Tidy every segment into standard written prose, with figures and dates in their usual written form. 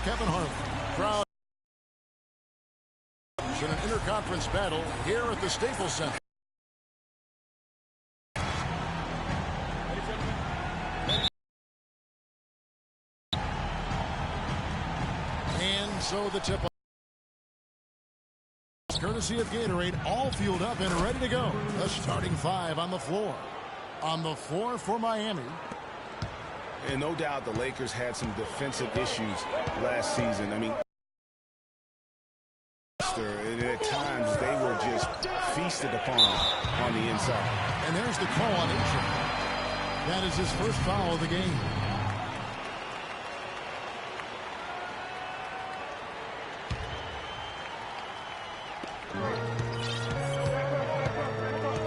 is Kevin Harlan. Crowd in an interconference battle here at the Staples Center. And so the tip courtesy of Gatorade, all fueled up and ready to go. The starting five on the floor. On the floor for Miami. And no doubt the Lakers had some defensive issues last season. I mean, and at times they were just feasted upon on the inside. And there's the call on Asia. That is his first foul of the game.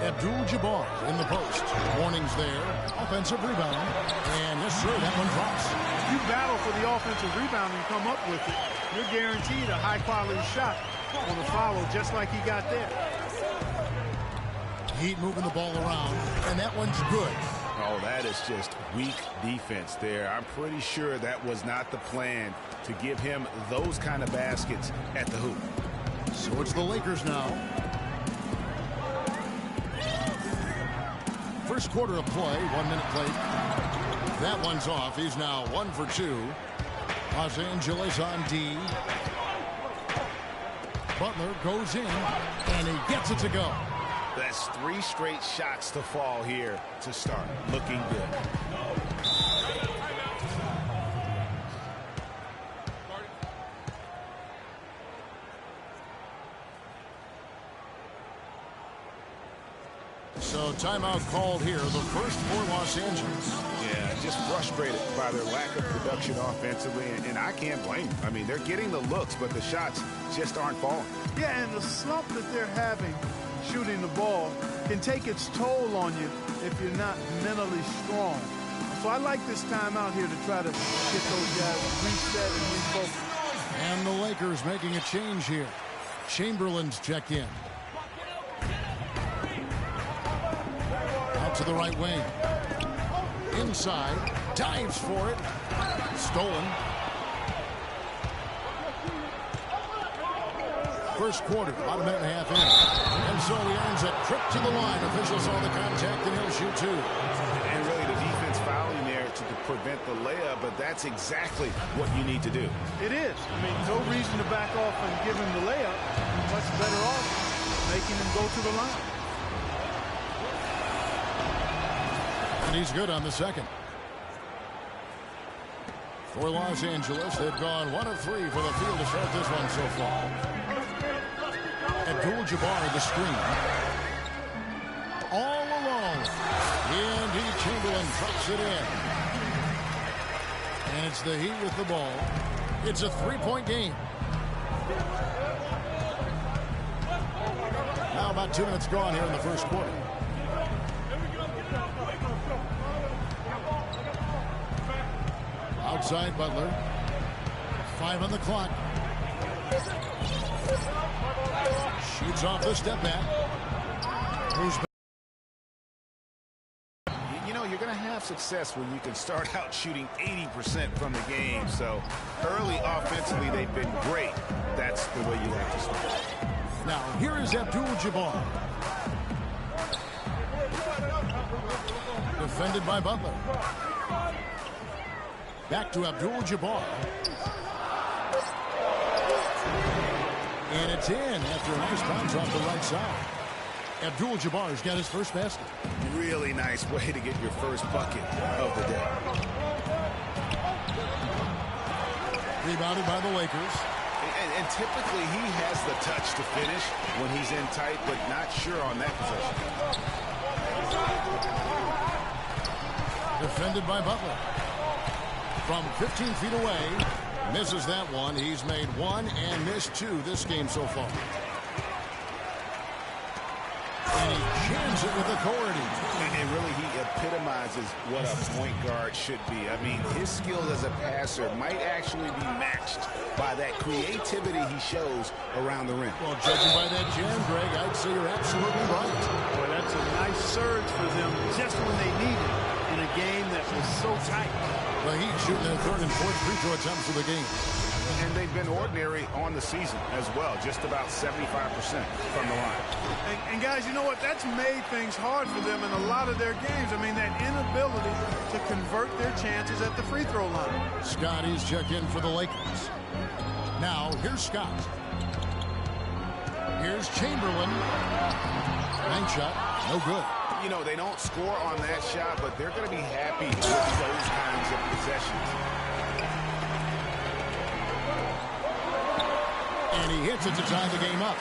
Abdul-Jabbar in the post. Warnings there. Offensive rebound. And yes, sir, that one drops. You battle for the offensive rebound and come up with it. You're guaranteed a high-quality shot on a foul just like he got there. Heat moving the ball around, and that one's good. Oh, that is just weak defense there. I'm pretty sure that was not the plan to give him those kind of baskets at the hoop. So it's the Lakers now. First quarter of play, 1 minute played. That one's off. He's now 1 for 2. Los Angeles on D. Butler goes in, and he gets it to go. That's 3 straight shots to fall here to start. Looking good. So timeout called here, the first for Los Angeles. Yeah, just frustrated by their lack of production offensively, and I can't blame them. I mean, they're getting the looks, but the shots just aren't falling. Yeah, and the slump that they're having shooting the ball can take its toll on you if you're not mentally strong. So I like this timeout here to try to get those guys reset and refocus. And the Lakers making a change here. Chamberlain's checked in. Out to the right wing. Inside. Dives for it. Stolen. First quarter, about a minute and a half in. And so he earns a trip to the line. Officials saw the contact, and he'll shoot 2. And really the defense fouling there to prevent the layup, but that's exactly what you need to do. It is. I mean, no reason to back off and give him the layup. Much better off making him go to the line. And he's good on the second. For Los Angeles, they've gone 1 of 3 for the field to start this one so far. Abdul-Jabbar the screen. All alone. And Chamberlain trucks it in. And it's the Heat with the ball. It's a 3-point game. Now about 2 minutes gone here in the first quarter. Outside Butler. 5 on the clock. Shoots off the step back. Who's you know, you're going to have success when you can start out shooting 80% from the game. So early offensively, they've been great. That's the way you like to start. Now, here is Abdul-Jabbar. Defended by Butler. Back to Abdul-Jabbar. And it's in after a nice bounce off the right side. Abdul-Jabbar's got his first basket. Really nice way to get your first bucket of the day. Rebounded by the Lakers. And typically he has the touch to finish when he's in tight, but not sure on that possession. Defended by Butler. From 15 feet away, misses that one. He's made 1 and missed 2 this game so far. And he jams it with authority. And really, he epitomizes what a point guard should be. I mean, his skill as a passer might actually be matched by that creativity he shows around the rim. Well, judging by that jam, Greg, I'd say you're absolutely right. Boy, that's a nice surge for them just when they need it in a game that was so tight. The Heat shooting their 3rd and 4th free throw attempts of the game. And they've been ordinary on the season as well, just about 75% from the line. And guys, you know what? That's made things hard for them in a lot of their games. I mean, that inability to convert their chances at the free throw line. Scotty's checked in for the Lakers. Now, here's Scott. Here's Chamberlain. Bank shot, no good. You know, they don't score on that shot, but they're going to be happy with those kinds of possessions. And he hits it to tie the game up.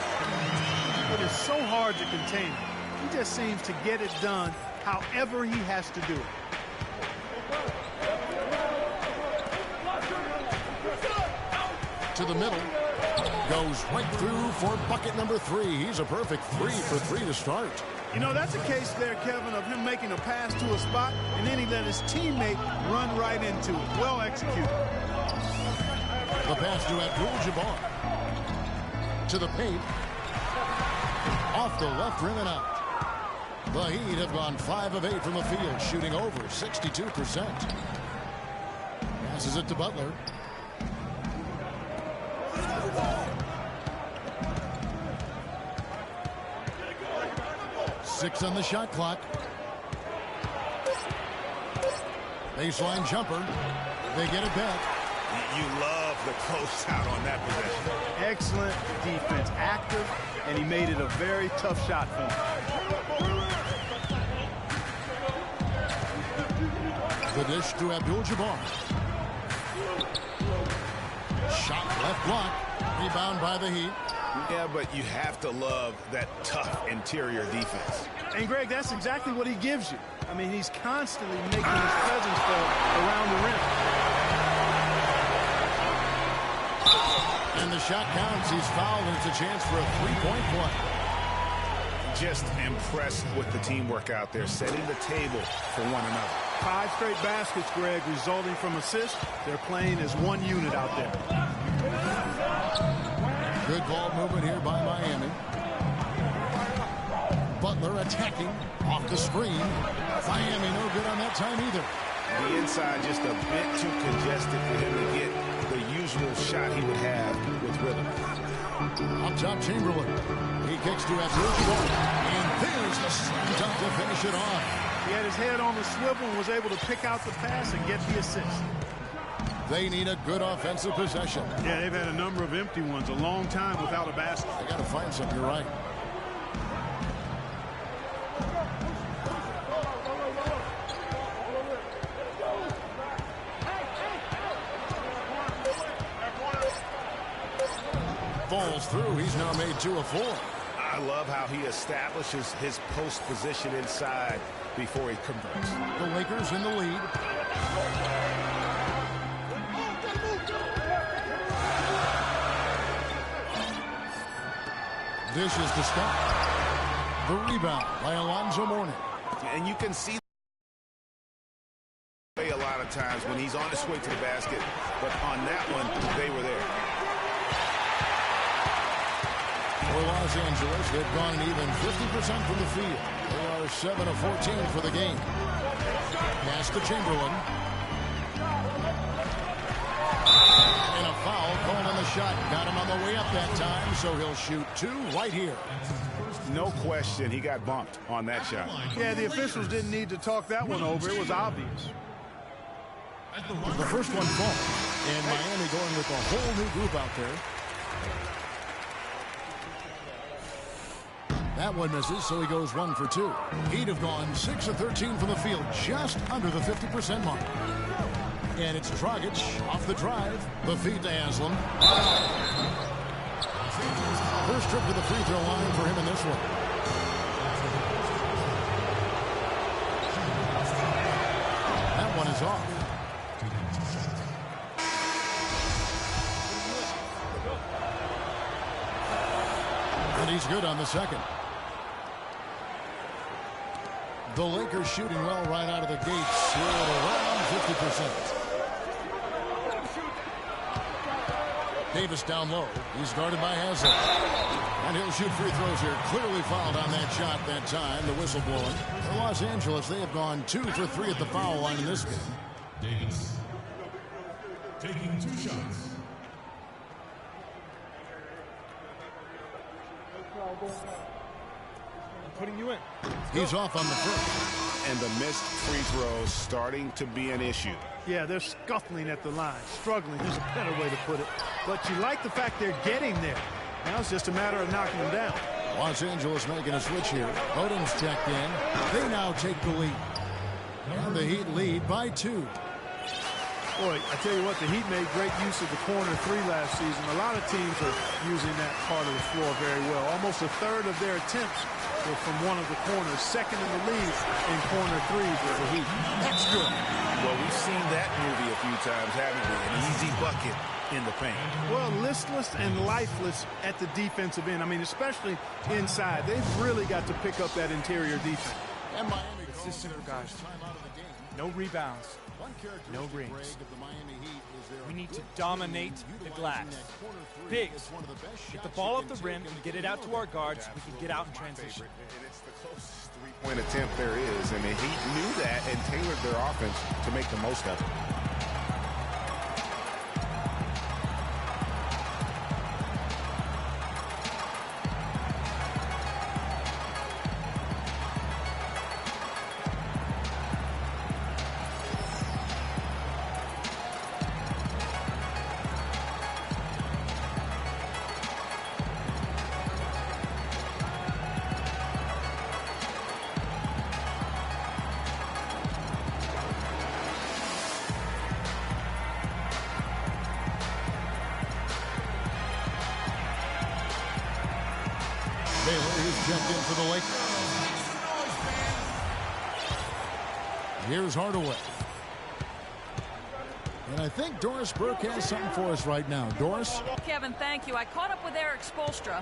It is so hard to contain him. He just seems to get it done however he has to do it. To the middle. Goes right through for bucket number 3. He's a perfect 3 for 3 to start. You know, that's a case there, Kevin, of him making a pass to a spot, and then he let his teammate run right into it. Well executed. The pass to Abdul-Jabbar. To the paint. Off the left rim and out. The Heat have gone 5 of 8 from the field, shooting over 62%. Passes it to Butler. Six on the shot clock. Baseline jumper. They get it back. You love the close out on that possession. Excellent defense. Active, and he made it a very tough shot for him. The dish to Abdul-Jabbar. Shot left block. Rebound by the Heat. Yeah, but you have to love that tough interior defense. And, Greg, that's exactly what he gives you. I mean, he's constantly making his presence felt around the rim. And the shot counts. He's fouled, and it's a chance for a three-point play. Just impressed with the teamwork out there, setting the table for one another. 5 straight baskets, Greg, resulting from assists. They're playing as one unit out there. Good ball movement here by Miami. Butler attacking off the screen. Miami no good on that time either. The inside just a bit too congested for him to get the usual shot he would have with rhythm. Up top, Chamberlain. He kicks to Abdul-Jabbar. And there's the slam dunk to finish it off. He had his head on the swivel and was able to pick out the pass and get the assist. They need a good offensive possession. Yeah, they've had a number of empty ones, a long time without a basket. They got to find something, you're right. Falls through. He's now made 2 of 4. I love how he establishes his post position inside before he converts. The Lakers in the lead. Dishes to Scott. The rebound by Alonzo Mourning. And you can see a lot of times when he's on his way to the basket, but on that one, they were there. For Los Angeles, they've gone an even 50% from the field. They are 7 of 14 for the game. Pass to Chamberlain. And a foul called on the shot. Got him on the way up that time, so he'll shoot 2 right here. No question, he got bumped on that shot. Yeah, the officials didn't need to talk that one over. It was obvious. The first one falls. And Miami going with a whole new group out there. That one misses, so he goes 1 for 2. He'd have gone 6 of 13 from the field, just under the 50% mark. And it's Dragic off the drive. The feed to Haslam. First trip to the free throw line for him in this one. That one is off. And he's good on the second. The Lakers shooting well right out of the gates here at around 50%. Davis down low. He's guarded by Haslam. And he'll shoot free throws here. Clearly fouled on that shot that time. The whistle blowing. For Los Angeles, they have gone 2 for 3 at the foul line in this game. Davis taking 2 shots. I'm putting you in. He's off on the first. And the missed free throws starting to be an issue. Yeah, they're scuffling at the line, struggling. There's a better way to put it. But you like the fact they're getting there. Now it's just a matter of knocking them down. Los Angeles making a switch here. Odom's checked in. They now take the lead. And the Heat lead by 2. Boy, I tell you what, the Heat made great use of the corner 3 last season. A lot of teams are using that part of the floor very well. Almost a third of their attempts were from one of the corners. Second in the league in corner 3s with the Heat. That's good. Well, we've seen that movie a few times, haven't we? An easy bucket in the paint. Well, listless and lifeless at the defensive end. I mean, especially inside. They've really got to pick up that interior defense. And Miami This is simple, guys. No rebounds. No rings. We need to dominate the glass. Bigs, get the ball off the rim and get it out to our guards. We can get out in transition. And it's the closest three-point attempt there is, and the Heat knew that and tailored their offense to make the most of it. Checked in for the Lakers. Here's Hardaway. And I think Doris Burke has something for us right now. Doris? Kevin, thank you. I caught up with Eric Spoelstra.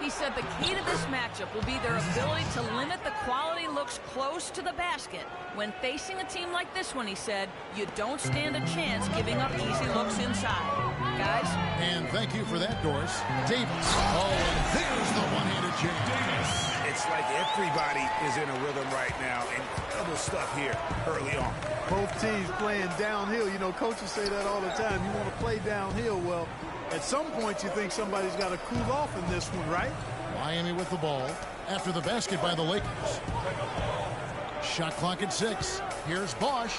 He said the key to this matchup will be their ability to limit the quality looks close to the basket. When facing a team like this one, he said, you don't stand a chance giving up easy looks inside. Guys? And thank you for that, Doris. Davis. Oh, and there's the one-handed jam. Davis. It's like everybody is in a rhythm right now. Incredible stuff here early on. Both teams playing downhill. You know, coaches say that all the time. You want to play downhill. Well, at some point you think somebody's got to cool off in this one, right? Miami with the ball after the basket by the Lakers. Shot clock at 6. Here's Bosch,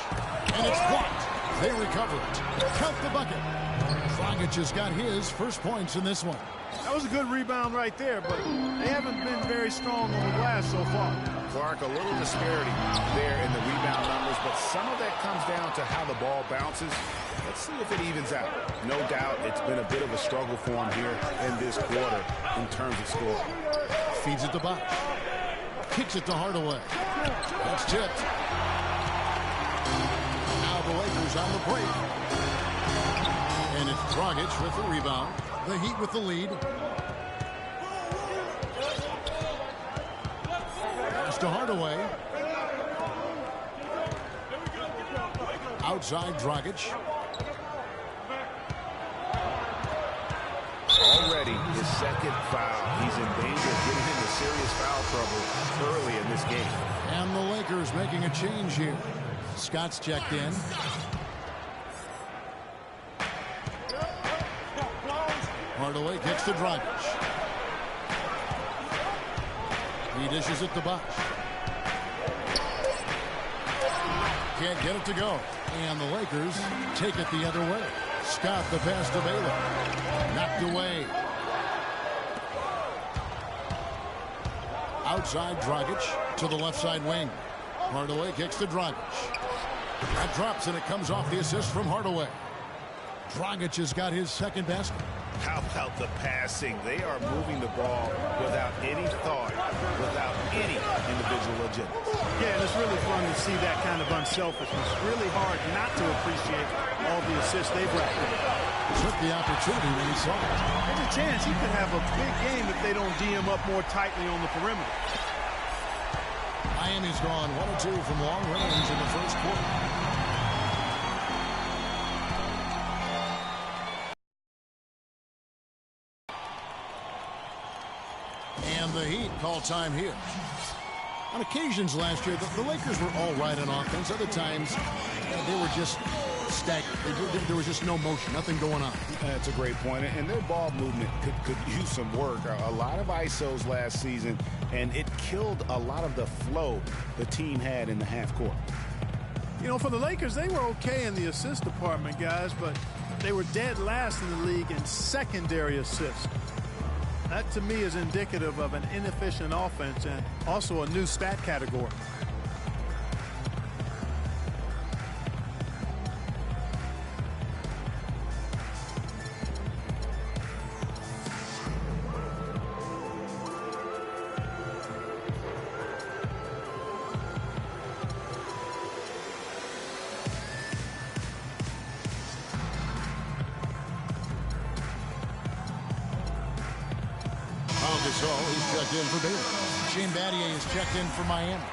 and it's blocked. They recover it. Count the bucket. Dragic has got his first points in this one. That was a good rebound right there, but they haven't been very strong on the glass so far. Clark, a little disparity there in the rebound numbers, but some of that comes down to how the ball bounces. Let's see if it evens out. No doubt it's been a bit of a struggle for him here in this quarter in terms of scoring. Feeds it to Bosch. Kicks it to Hardaway. That's tipped. Now the Lakers on the break. And it's Dragic with the rebound. The Heat with the lead. Pass to Hardaway. Outside Dragic. Already his second foul. He's in danger of getting into serious foul trouble early in this game. And the Lakers making a change here. Scott's checked in. Hardaway kicks to Dragic. He dishes it to Bosch. Can't get it to go. And the Lakers take it the other way. Scott the pass to Baylor. Knocked away. Outside Dragic to the left side wing. Hardaway kicks to Dragic. That drops and it comes off the assist from Hardaway. Dragic has got his second basket. How about the passing? They are moving the ball without any thought, without any individual agenda. Yeah, and it's really fun to see that kind of unselfishness. Really hard not to appreciate all the assists they've racked up. Took the opportunity when he saw it. There's a chance he could have a big game if they don't D him up more tightly on the perimeter. Miami's gone 1 of 2 from long range in the first quarter. And the Heat call time here. On occasions last year, the Lakers were all right on offense. Other times, they were just stagnant. There was just no motion, nothing going on. That's a great point. And their ball movement could use some work. A lot of ISOs last season, and it killed a lot of the flow the team had in the half court. You know, for the Lakers, they were okay in the assist department, guys, but they were dead last in the league in secondary assists. That, to me, is indicative of an inefficient offense and also a new stat category. He's checked in for Baylor. Shane Battier is checked in for Miami.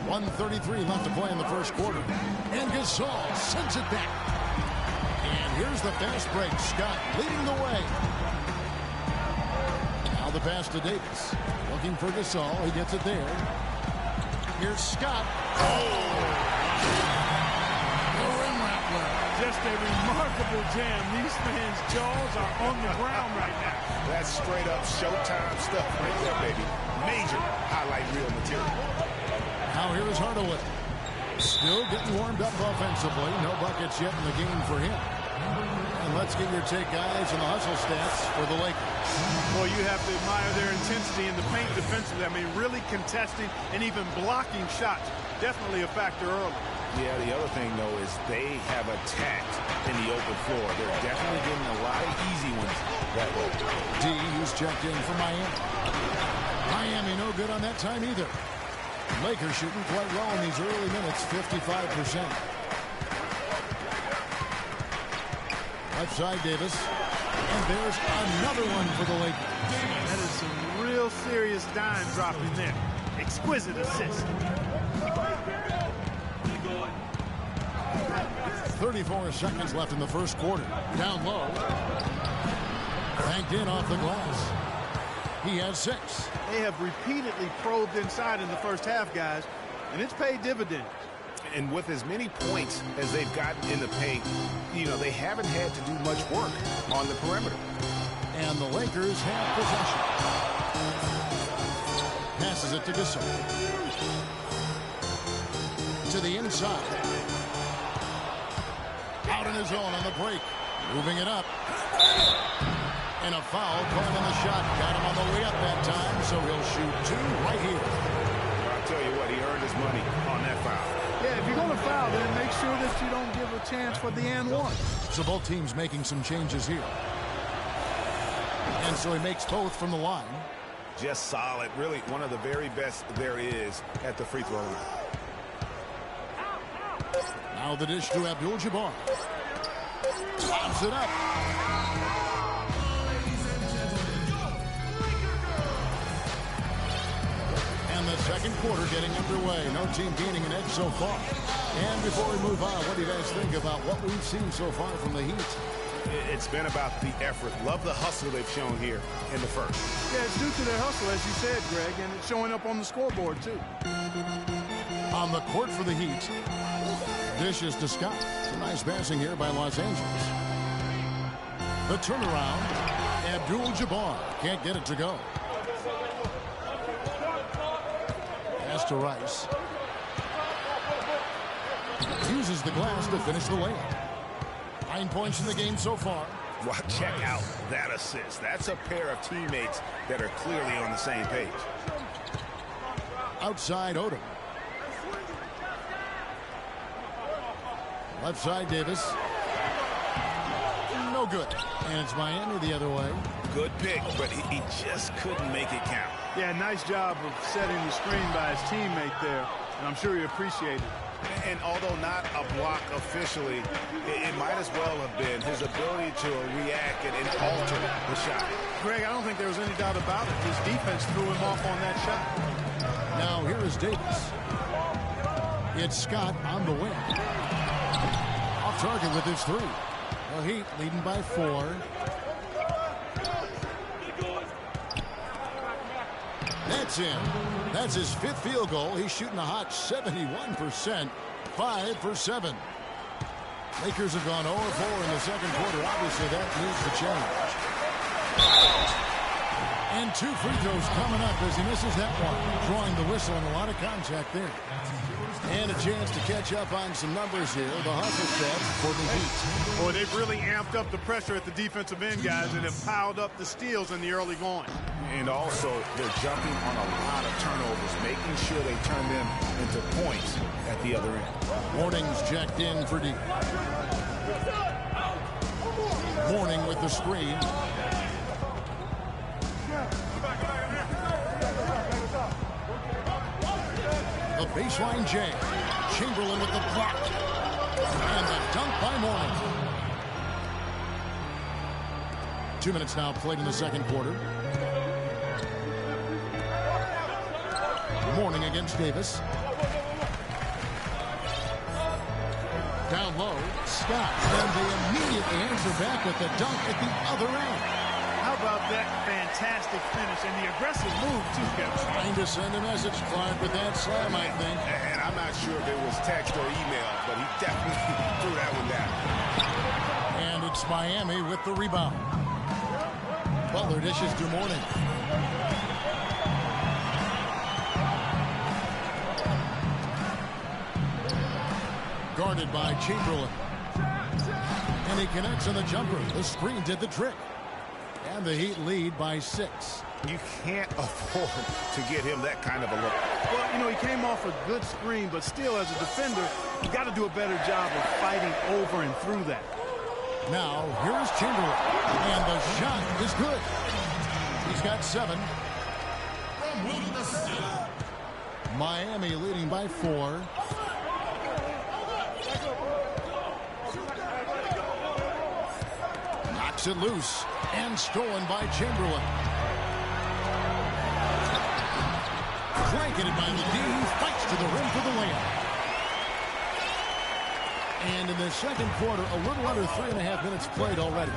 .133 left to play in the first quarter. And Gasol sends it back. And here's the fast break. Scott leading the way. The pass to Davis. Looking for Gasol. He gets it there. Here's Scott. The rim rattler. Just a remarkable jam. These fans' jaws are on the ground right now. That's straight up Showtime stuff right there, baby. Major highlight reel material. Now here is Hardaway. Still getting warmed up offensively. No buckets yet in the game for him. And let's get your take, guys, on the hustle stats for the Lakers. Well, you have to admire their intensity in the paint defensively. I mean, really contesting and even blocking shots. Definitely a factor early. Yeah, the other thing, though, is they have attacked in the open floor. They're definitely getting a lot of easy ones that way. D, who's checked in for Miami. Miami no good on that time either. Lakers shooting quite well in these early minutes, 55%. Left side, Davis. And there's another one for the Lakers. That is some real serious dime dropping there. Exquisite assist. 34 seconds left in the first quarter. Down low. Banked in off the glass. He has 6. They have repeatedly probed inside in the first half, guys, and it's paid dividends. And with as many points as they've gotten in the paint, you know, they haven't had to do much work on the perimeter. And the Lakers have possession. Passes it to Gasol. To the inside. Out in his own on the break. Moving it up. And a foul called on the shot. Got him on the way up that time, so he'll shoot 2 right here. I'll tell you what, he earned his money on that foul. Yeah, if you're going to foul, then make sure that you don't give a chance for the and one. So both teams making some changes here. And so he makes both from the line. Just solid. Really one of the very best there is at the free throw line. Now the dish to Abdul-Jabbar. Lobs it up. And the second quarter getting underway. No team gaining an edge so far. And before we move on, what do you guys think about what we've seen so far from the Heat? It's been about the effort. Love the hustle they've shown here in the first. Yeah, it's due to their hustle, as you said, Greg, and it's showing up on the scoreboard, too. On the court for the Heat, dishes to Scott. Some nice passing here by Los Angeles. The turnaround, Abdul-Jabbar can't get it to go. Pass to Rice. Uses the glass to finish the layup. 9 points in the game so far. Well, check out that assist. That's a pair of teammates that are clearly on the same page. Outside Odom. Left side Davis. No good. And it's Miami the other way. Good pick, but he just couldn't make it count. Yeah, nice job of setting the screen by his teammate there. And I'm sure he appreciated it. And although not a block officially, it might as well have been his ability to react and alter the shot. Greg, I don't think there was any doubt about it. His defense threw him off on that shot. Now here is Davis. It's Scott on the wing. Off target with his 3. The Heat leading by 4. That's in. That's his 5th field goal. He's shooting a hot 71%. 5 for 7. Lakers have gone 0 for 4 in the second quarter. Obviously, that needs to change. And 2 free throws coming up as he misses that one. Drawing the whistle and a lot of contact there. And a chance to catch up on some numbers here. The hustle set for the Heat. Boy, they've really amped up the pressure at the defensive end, guys, and have piled up the steals in the early going. And also, they're jumping on a lot of turnovers, making sure they turn them into points at the other end. Warning's checked in for deep. Warning with the screen. The baseline J. Chamberlain with the block. And the dunk by Mourning. 2 minutes now played in the second quarter. Mourning against Davis. Down low, Scott. And they immediately answer back with the dunk at the other end. How about that fantastic finish and the aggressive move, too, Kevin? Trying to send a message, Clark, with that slam, I think. And I'm not sure if it was text or email, but he definitely threw that one down. And it's Miami with the rebound. Butler dishes to Mourning. Guarded by Chamberlain. And he connects on the jumper. The screen did the trick. And the Heat lead by 6. You can't afford to get him that kind of a look. Well, you know, he came off a good screen, but still, as a defender, you got to do a better job of fighting over and through that. Now, here is Chamberlain. And the shot is good. He's got 7. Miami leading by 4. Knocks it loose and stolen by Chamberlain. Blanketed by the D, who fights to the rim for the layup. And in the second quarter, a little under 3.5 minutes played already.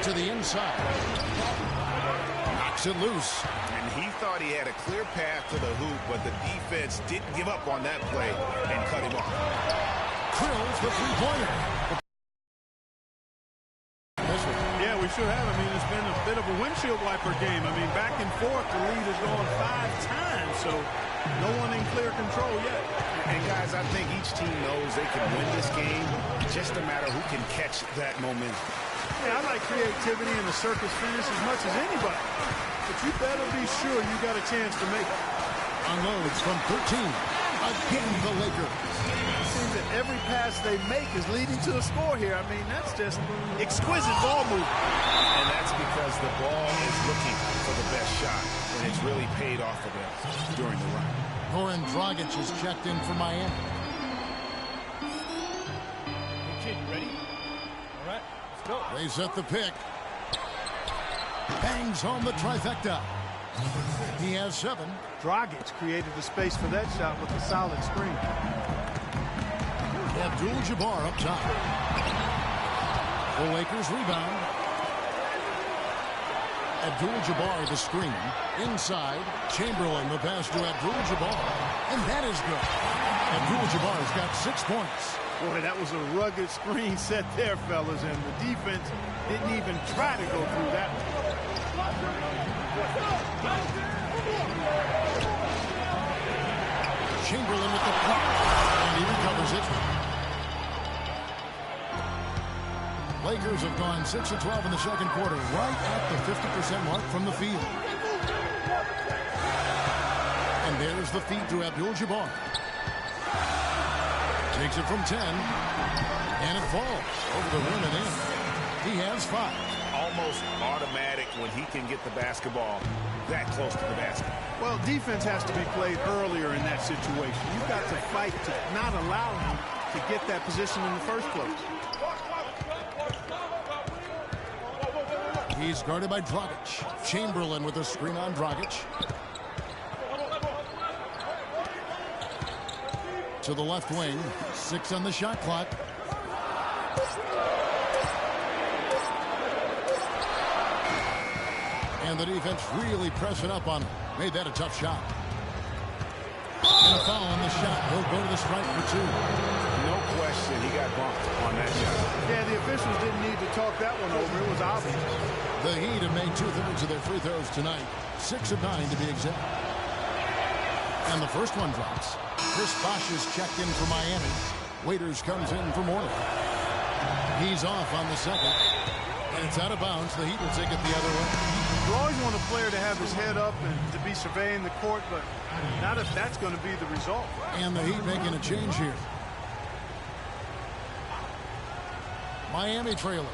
To the inside. Knocks it loose. And he thought he had a clear path to the hoop, but the defense didn't give up on that play and cut him off. Krills the three-pointer. Yeah, we should have. I mean, it's been a bit of a windshield wiper game. I mean, back and forth, the lead has gone 5 times, so no one in clear control yet. And, guys, I think each team knows they can win this game. It's just a matter who can catch that momentum. Yeah, I like creativity and the circus finish as much as anybody. But you better be sure you got a chance to make it. Unloads from 13. Again, the Lakers. It seems that every pass they make is leading to a score here. I mean, that's just exquisite ball movement. And that's because the ball is looking for the best shot, and it's really paid off for them during the run. Goran Dragic is checked in for Miami. Hey, kid, you ready? All right, let's go. They set the pick. Bangs home the trifecta. He has 7. Dragic created the space for that shot with a solid screen. Abdul-Jabbar up top. The Lakers rebound. Abdul-Jabbar the screen. Inside, Chamberlain the pass to Abdul-Jabbar. And that is good. Abdul-Jabbar's got 6 points. Boy, that was a rugged screen set there, fellas, and the defense didn't even try to go through that one. Chamberlain with the block. And he recovers it. Lakers have gone 6 of 12 in the second quarter, right at the 50% mark from the field. And there's the feed to Abdul-Jabbar. Takes it from 10. And it falls over the rim and in. He has 5. Almost automatic when he can get the basketball that close to the basket. Well, defense has to be played earlier in that situation. You've got to fight to not allow him to get that position in the first place. He's guarded by Dragic. Chamberlain with a screen on Dragic. To the left wing. 6 on the shot clock. And the defense really pressing up on him. Made that a tough shot. And a foul on the shot. He'll go to the strike for 2. No question, he got bumped on that shot. Yeah, the officials didn't need to talk that one over. It was obvious. The Heat have made 2/3 of their free throws tonight. 6 of 9 to be exact. And the first one drops. Chris Bosh is checked in for Miami. Waiters comes in for Moore. He's off on the second. And it's out of bounds. The Heat will take it the other way. You always want a player to have his head up and to be surveying the court, but not if that's going to be the result. And the Heat making a change here. Miami trailer.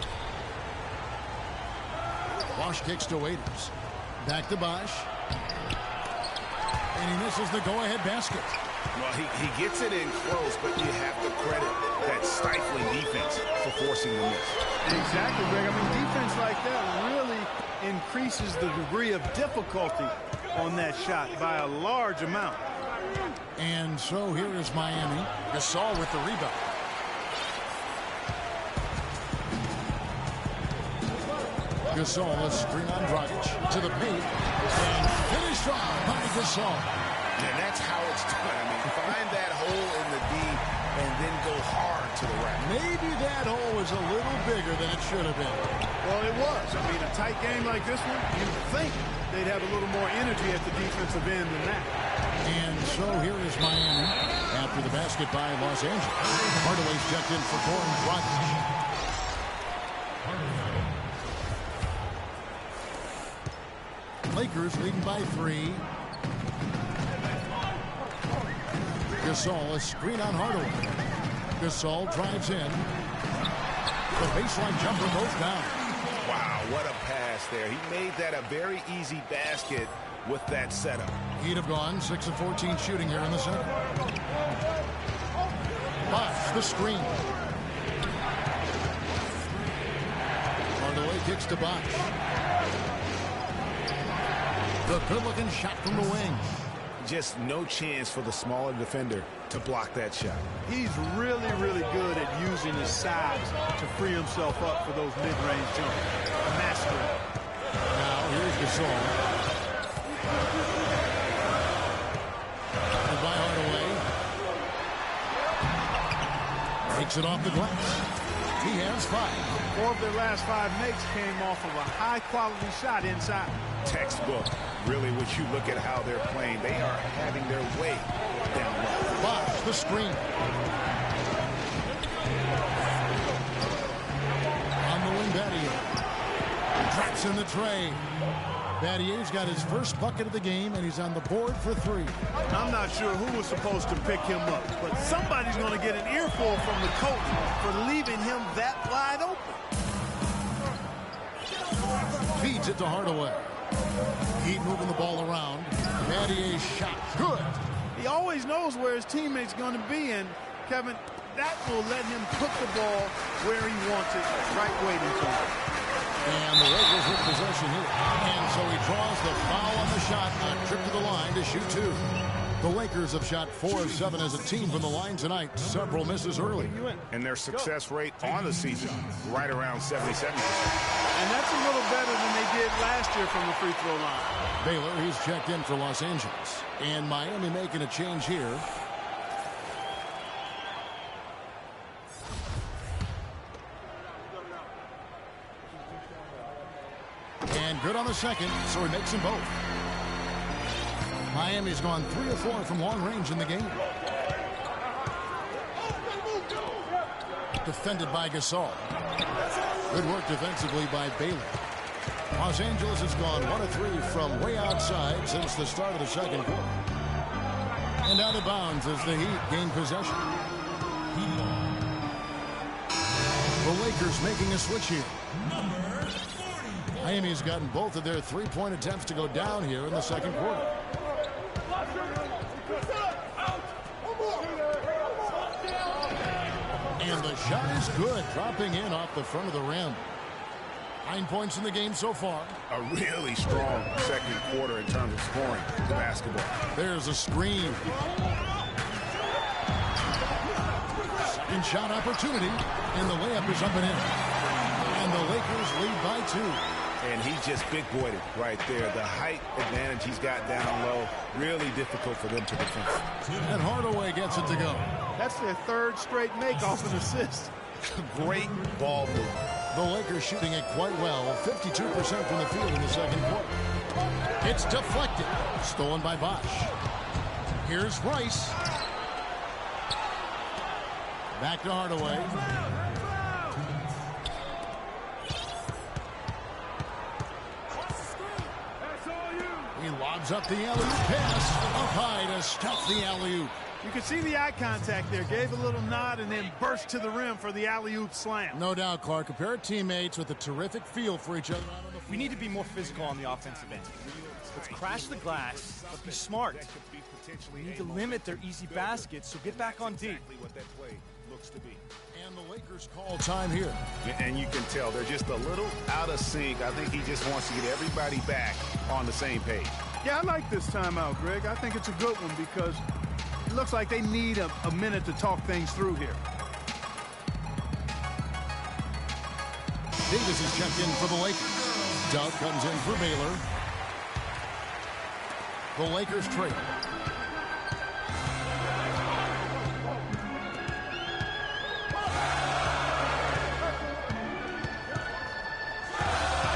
Bosh kicks to Waiters. Back to Bosh. And he misses the go-ahead basket. Well, he gets it in close, but you have to credit that stifling defense for forcing the miss. Exactly, Greg. I mean, defense like that really increases the degree of difficulty on that shot by a large amount. And so here is Miami. Gasol with the rebound. Gasol, a screen on Dragic to the paint. And finished off by Gasol. And that's how it's done. I mean, find that hole in the D and then go hard to the rack. Maybe that hole was a little bigger than it should have been. Well, it was. I mean, a tight game like this one, you'd think they'd have a little more energy at the defensive end than that. And so here is Miami after the basket by Los Angeles. Hardaway's checked in for Goran Dragic. Lakers leading by 3. Gasol, a screen on Hardaway. Gasol drives in. The baseline jumper goes down. Wow, what a pass there. He made that a very easy basket with that setup. He'd have gone 6 of 14 shooting here in the second. Bosh, the screen. Hardaway kicks to Bosh. The good-looking shot from the wing. Just no chance for the smaller defender to block that shot. He's really, really good at using his size to free himself up for those mid-range jumpers. Master it. Now here's Gasol. By Hardaway. Takes it off the glass. He has 5. 4 of their last 5 makes came off of a high-quality shot inside. Textbook. Really, when you look at how they're playing, they are having their way down low. Bosh, the screen. On the wing, Battier. Drops in the tray. Battier's got his first bucket of the game, and he's on the board for 3. I'm not sure who was supposed to pick him up, but somebody's going to get an earful from the coach for leaving him that wide open. Feeds it to Hardaway. Heat moving the ball around. Battier's shot. Good. He always knows where his teammate's going to be, and Kevin, that will let him put the ball where he wants it, right waiting for him. And the Lakers with possession here. And so he draws the foul on the shot on a trip to the line to shoot 2. The Lakers have shot 4 of 7 as a team from the line tonight. Several misses early. And their success rate on the season, right around 77%. And that's a little better than they did last year from the free throw line. Baylor, he's checked in for Los Angeles. And Miami making a change here. And good on the second, so he makes them both. Miami's gone 3 of 4 from long range in the game. Defended by Gasol. Good work defensively by Baylor. Los Angeles has gone 1 of 3 from way outside since the start of the second quarter. And out of bounds as the Heat gain possession. The Lakers making a switch here. Miami's gotten both of their 3-point attempts to go down here in the second quarter. And the shot is good, dropping in off the front of the rim. 9 points in the game so far. A really strong second quarter in terms of scoring the basketball. There's a screen. Second shot opportunity, and the layup is up and in. And the Lakers lead by 2. And he just big-boyed it right there. The height advantage he's got down low, really difficult for them to defend. And Hardaway gets it to go. That's their third straight make off an assist. Great ball movement. The Lakers shooting it quite well, 52% from the field in the second quarter. It's deflected, stolen by Bosch. Here's Rice. Back to Hardaway. He lobs up the alley-oop pass. Up high to stop the alley-oop. You can see the eye contact there. Gave a little nod and then burst to the rim for the alley-oop slam. No doubt, Clark. A pair of teammates with a terrific feel for each other. We need to be more physical on the offensive end. Let's crash the glass, but be smart. We need to limit their easy baskets, so get back on D. And the Lakers call time here. And you can tell they're just a little out of sync. I think he just wants to get everybody back on the same page. Yeah, I like this timeout, Greg. I think it's a good one because it looks like they need a minute to talk things through here. Davis is checked in for the Lakers. Doug comes in for Baylor. The Lakers trade.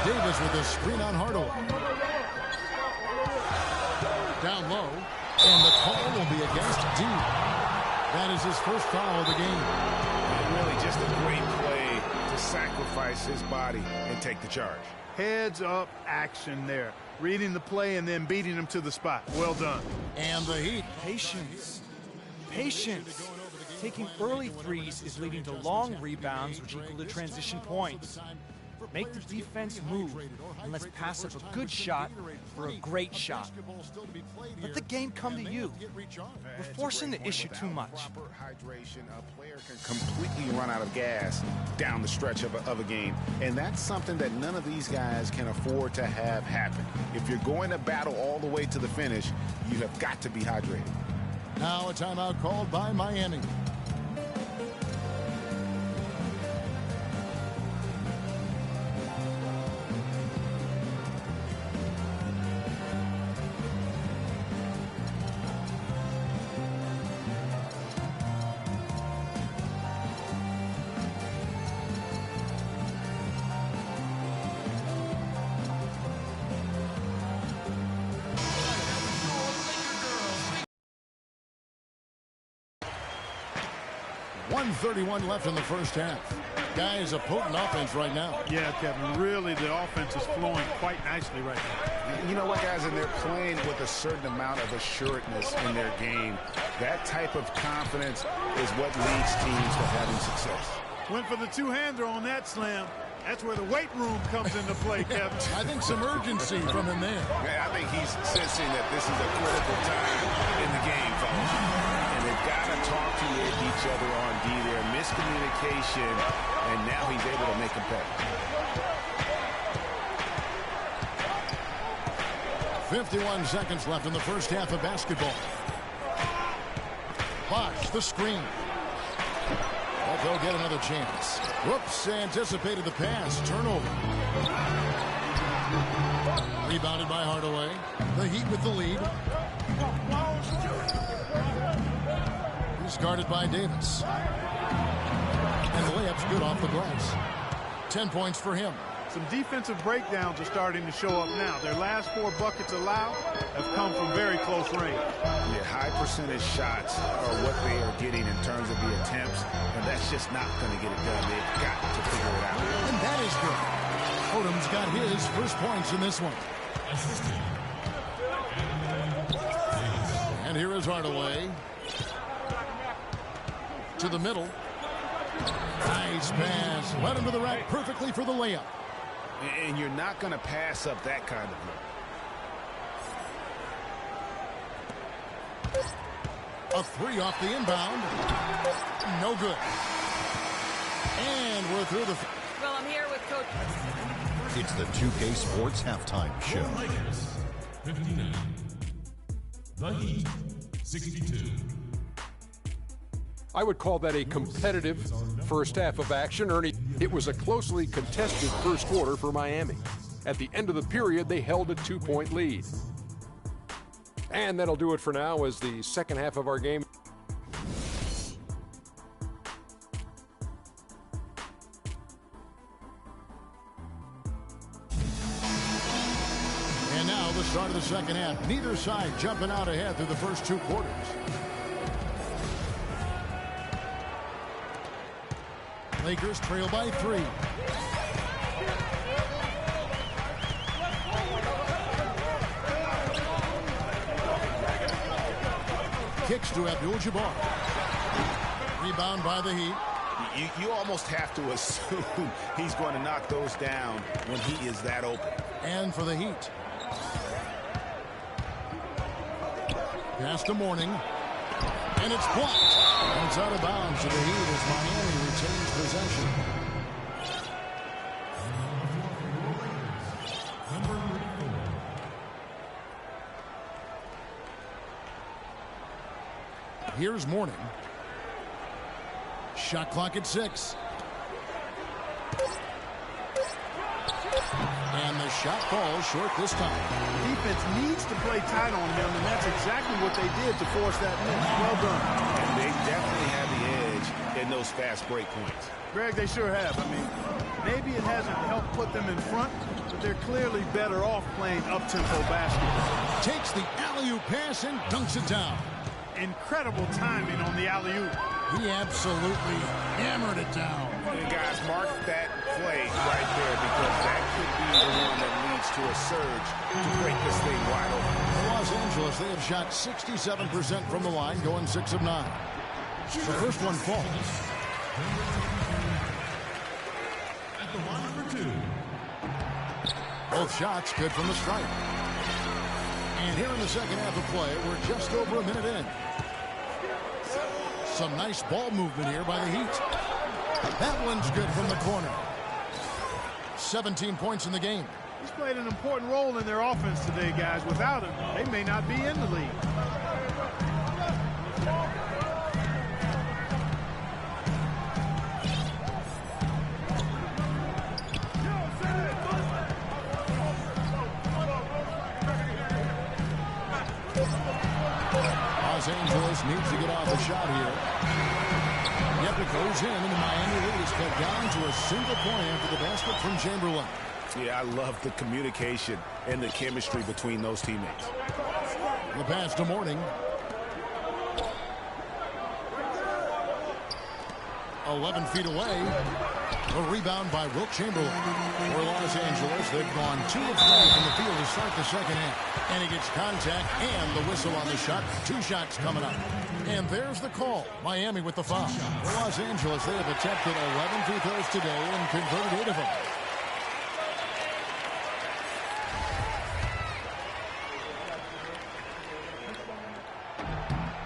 Davis with a screen on Hardaway. Down low, and the call will be against D. That is his first foul of the game. And really just a great play to sacrifice his body and take the charge. Heads up action there. Reading the play and then beating him to the spot. Well done. And the Heat. Patience. Patience. Taking early threes is leading to long rebounds, which equal to transition points. Make the defense move, and let's pass up a good shot for a great shot. Let the game come to you. We're forcing the issue too much. Hydration, a player can completely run out of gas down the stretch of a game, and that's something that none of these guys can afford to have happen. If you're going to battle all the way to the finish, you have got to be hydrated. Now a timeout called by Miami. .131 left in the first half. Guys, a potent offense right now. Yeah, Kevin, really the offense is flowing quite nicely right now. You know what, guys, and they're playing with a certain amount of assuredness in their game. That type of confidence is what leads teams to having success. Went for the two-hander on that slam. That's where the weight room comes into play, Kevin. I think some urgency from him there. Yeah, I think he's sensing that this is a critical time in the game, fellas. And they've got to talk to each other on D there. Miscommunication, and now he's able to make them pay. 51 seconds left in the first half of basketball. Bosch, the screen. But they'll get another chance. Whoops, anticipated the pass. Turnover. Rebounded by Hardaway. The Heat with the lead. He's guarded by Davis. And the layup's good off the glass. 10 points for him. Some defensive breakdowns are starting to show up now. Their last 4 buckets allowed have come from very close range. Yeah, high percentage shots are what they are getting in terms of the attempts, and that's just not going to get it done. They've got to figure it out. And that is good. Odom's got his first points in this one. And here is Hardaway. To the middle. Nice pass. Led him to the rack perfectly for the layup. And you're not going to pass up that kind of look. A three off the inbound. No good. And we're through the... Well, I'm here with Coach. It's the 2K Sports Halftime Show. Lakers, 59. The Heat, 62. I would call that a competitive first half of action, Ernie. It was a closely contested first quarter for Miami. At the end of the period, they held a 2-point lead. And that'll do it for now as the second half of our game. And now the start of the second half. Neither side jumping out ahead through the first two quarters. Lakers trail by 3. Kicks to Abdul-Jabbar. Rebound by the Heat. You almost have to assume he's going to knock those down when he is that open. And for the Heat. Pass to Mourning. And it's blocked. And it's out of bounds to the Heat as Miami retains possession. Here's Mourning. Shot clock at 6. And the shot falls short this time. Defense needs to play tight on him, and that's exactly what they did to force that miss. Well done. And they definitely have the edge in those fast break points. Greg, they sure have. I mean, maybe it hasn't helped put them in front, but they're clearly better off playing up-tempo basketball. Takes the alley-oop pass and dunks it down. Incredible timing on the alley-oop. He absolutely hammered it down. And guys, mark that play right there because that could be the one that leads to a surge to break this thing wide open. Los Angeles, they have shot 67% from the line, going 6 of 9. The first one falls. At the line for 2. Both shots good from the stripe. And here in the second half of play, we're just over a minute in. Some nice ball movement here by the Heat. That one's good from the corner. 17 points in the game. He's played an important role in their offense today, guys. Without him, they may not be in the league. Los Angeles needs to get off a shot here. Yep, it goes in, and the Miami lead is cut down to a single point after the basket from Chamberlain. Yeah, I love the communication and the chemistry between those teammates. The pass to Mourning. 11 feet away. A rebound by Wilt Chamberlain. For Los Angeles, they've gone 2 of 3 from the field to start the second half. And he gets contact and the whistle on the shot. 2 shots coming up. And there's the call. Miami with the foul. For Los Angeles, they have attempted 11 free throws today and converted 8 of them.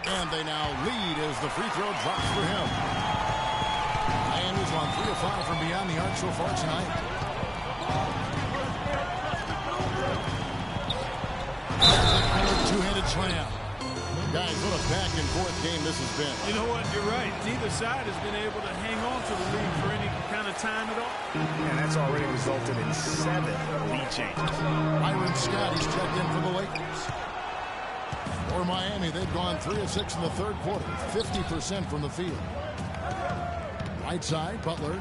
And they now lead as the free throw drops for him. Miami's on 3 of 5 from beyond the arc so far tonight. Two-handed slam. Guys, what a back-and-forth game this has been. You know what? You're right. Neither side has been able to hang on to the lead for any kind of time at all. And that's already resulted in 7 lead changes. Byron Scott, he's checked in for the Lakers. For Miami, they've gone 3 of 6 in the third quarter, 50% from the field. Right side, Butler.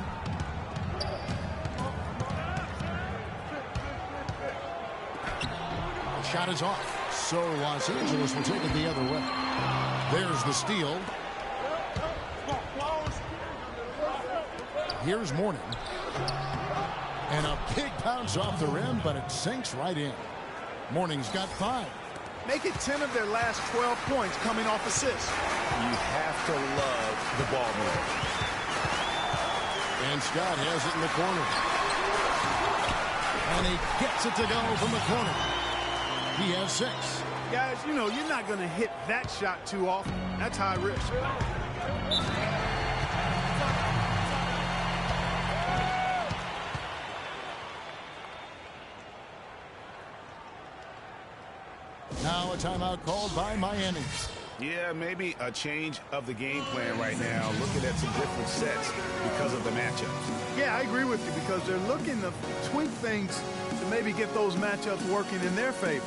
The shot is off. So Los Angeles will take it the other way. There's the steal. Here's Mourning. And a big bounce off the rim, but it sinks right in. Mourning's got 5. Make it 10 of their last 12 points coming off assists. You have to love the ball movement. And Scott has it in the corner. And he gets it to go from the corner. He has 6. Guys, you know, you're not going to hit that shot too often. That's high risk. timeout called by Miami. Yeah, maybe a change of the game plan right now, looking at some different sets because of the matchups. Yeah, I agree with you because they're looking to tweak things to maybe get those matchups working in their favor.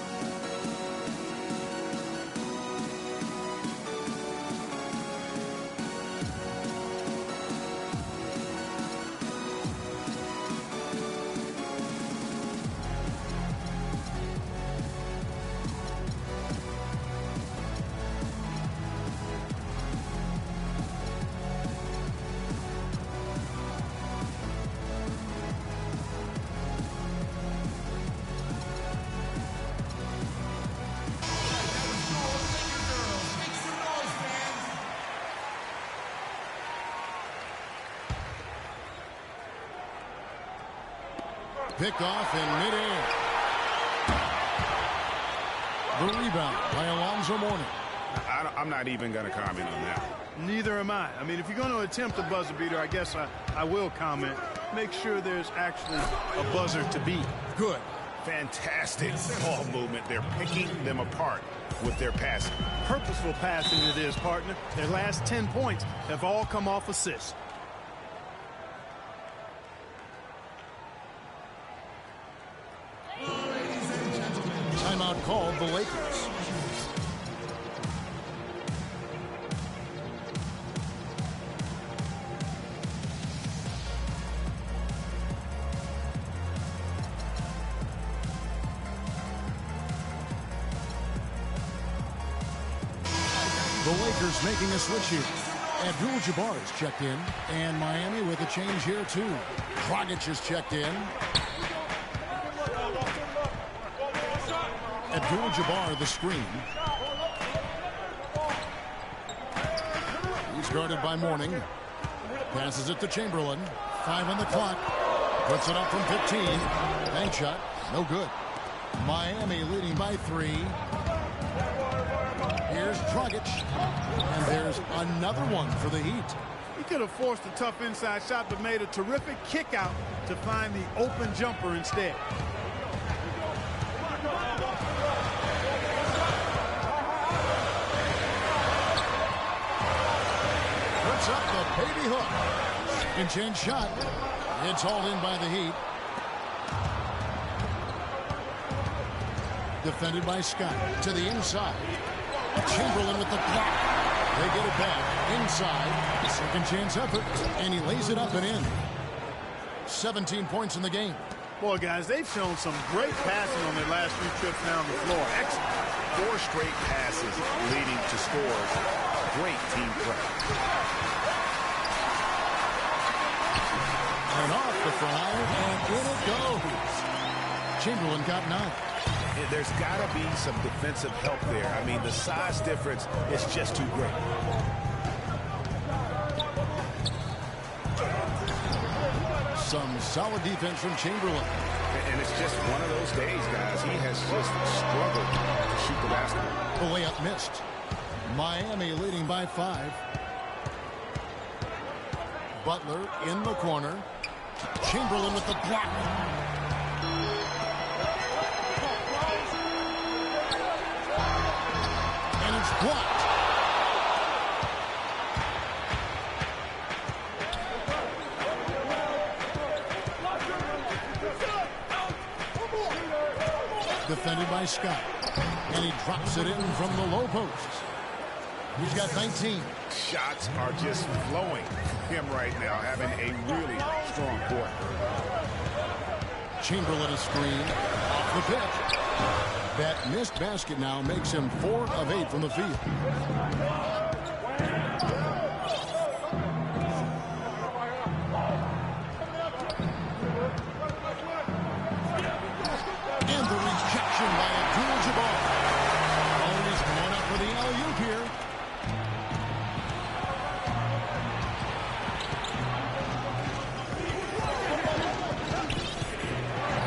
Picked off in midair. The rebound by Alonzo Mourning. I'm not even going to comment on that. Neither am I. I mean, if you're going to attempt a buzzer beater, I guess I will comment. Make sure there's actually a buzzer to beat. Good. Fantastic ball movement. They're picking them apart with their passing. Purposeful passing it is, partner. Their last 10 points have all come off assists. Timeout called the Lakers. The Lakers making a switch here. Abdul-Jabbar is checked in, and Miami with a change here too. Dragic is checked in. Abdul-Jabbar the screen. He's guarded by Mourning. Passes it to Chamberlain. 5 on the clock. Puts it up from 15. Bank shot. No good. Miami leading by 3. Here's Dragic. And there's another one for the Heat. He could have forced a tough inside shot, but made a terrific kick out to find the open jumper instead. Puts up the baby hook. And change shot. It's hauled in by the Heat. Defended by Scott. To the inside. Chamberlain with the block. They get it back. Inside. Second chance effort. And he lays it up and in. 17 points in the game. Boy, guys, they've shown some great passing on their last few trips down the floor. Excellent. 4 straight passes leading to scores. Great team play. And off the fly, and in it goes. Chamberlain got 9. There's got to be some defensive help there. I mean, the size difference is just too great. Some solid defense from Chamberlain. And it's just one of those days, guys. He has just struggled to shoot the basketball. The layup missed. Miami leading by 5. Butler in the corner. Chamberlain with the block. And it's blocked. Defended by Scott. And he drops it in from the low post. He's got 19. Shots are just flowing from him right now, having a really strong quarter. Chamberlain a screen off the pitch. That missed basket now makes him 4 of 8 from the field. And the rejection by Abdul-Jabbar. Oh, he's going up for the alley-oop here.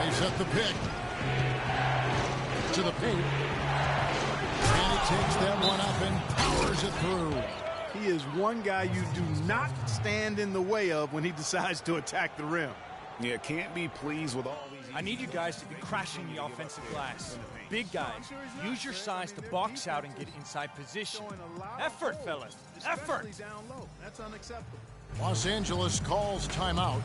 They set the pick. To the paint. And he takes that one up and powers it through. He is one guy you do not stand in the way of when he decides to attack the rim. Yeah, can't be pleased with all these. I need you guys to be crashing the offensive glass. big guys. Use your size to box out and get inside position. Effort, fellas. Effort. Down low. That's unacceptable. Los Angeles calls timeout.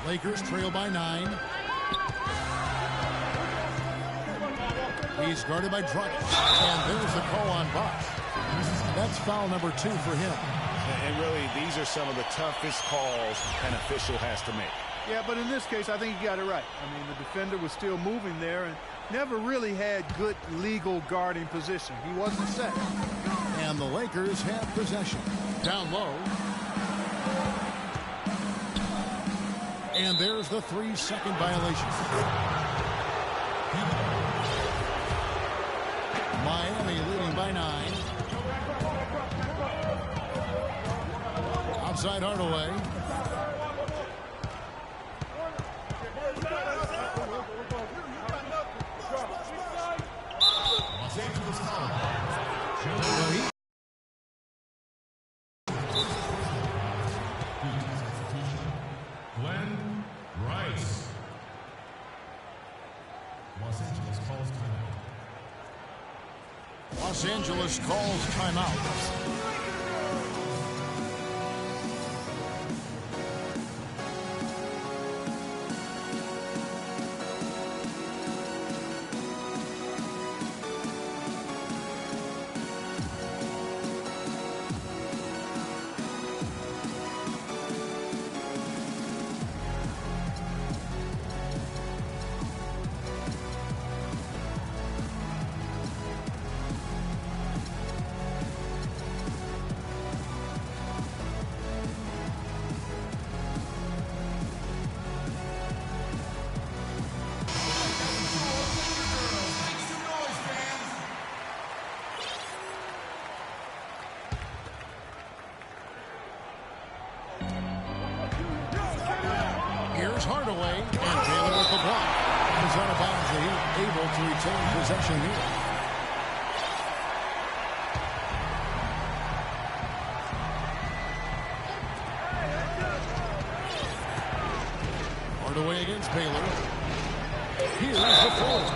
Lakers trail by 9. He's guarded by Dragic. And there's the call on Bosch. That's foul number 2 for him. And really, these are some of the toughest calls an official has to make. Yeah, but in this case, I think he got it right. I mean, the defender was still moving there and never really had good legal guarding position. He wasn't set. And the Lakers have possession. Down low. And there's the 3-second violation. Miami leading by 9. Outside Hardaway. Los Angeles Glenn Rice. Los Angeles calls timeout. Los Angeles calls timeout. Here's Hardaway, and Taylor with the block. He's out of bounds. The Heat able to retain possession here. Hardaway against Baylor. Here's the foul.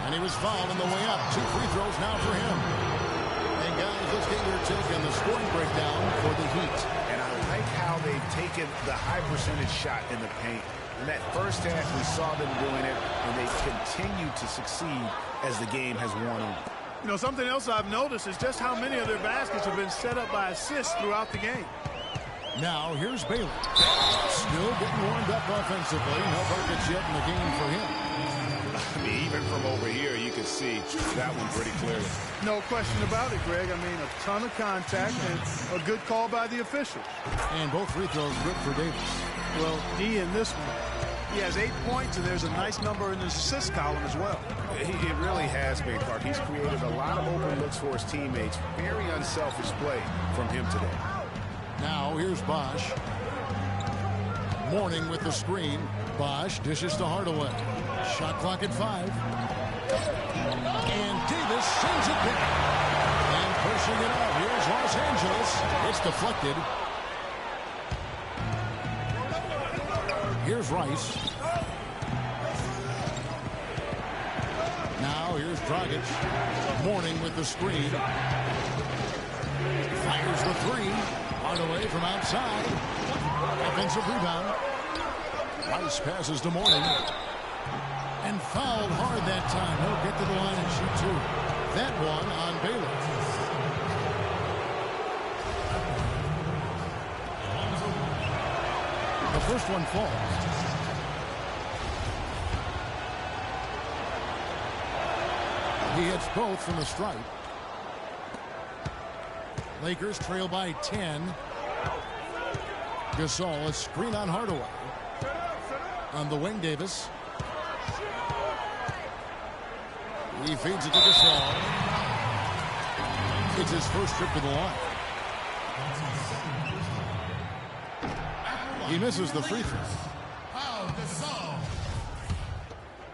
And he was fouled on the way up. 2 free throws now for him. And guys, let's get your take on the scoring breakdown for the Heat. And I like how they've taken the high percentage shot in the paint. In that first half, we saw them doing it, and they continue to succeed as the game has worn on. You know, something else I've noticed is just how many of their baskets have been set up by assists throughout the game. Now, here's Baylor. Still getting warmed up offensively. No buckets yet in the game for him. I mean, even from over here, you can see that one pretty clearly. No question about it, Greg. I mean, a ton of contact and a good call by the officials. And both free throws good for Davis. Well, D in this one, he has 8 points, and there's a nice number in his assist column as well. It really has been, Clark. He's created a lot of open looks for his teammates. Very unselfish play from him today. Now, here's Bosch. Mourning with the screen. Bosch dishes to Hardaway. Shot clock at 5. And Davis sends it back. And pushing it out. Here's Los Angeles. It's deflected. Here's Rice. Now here's Dragic. Mourning with the screen. Fires the 3. Hardaway from outside. Offensive rebound. Rice passes to Mourning. And fouled hard that time. He'll get to the line and shoot 2. That one on Baylor. The first one falls. He hits both from the stripe. Lakers trail by 10. Gasol, a screen on Hardaway. On the wing, Davis. He feeds it to Gasol. It's his first trip to the line. He misses the free throw. Gasol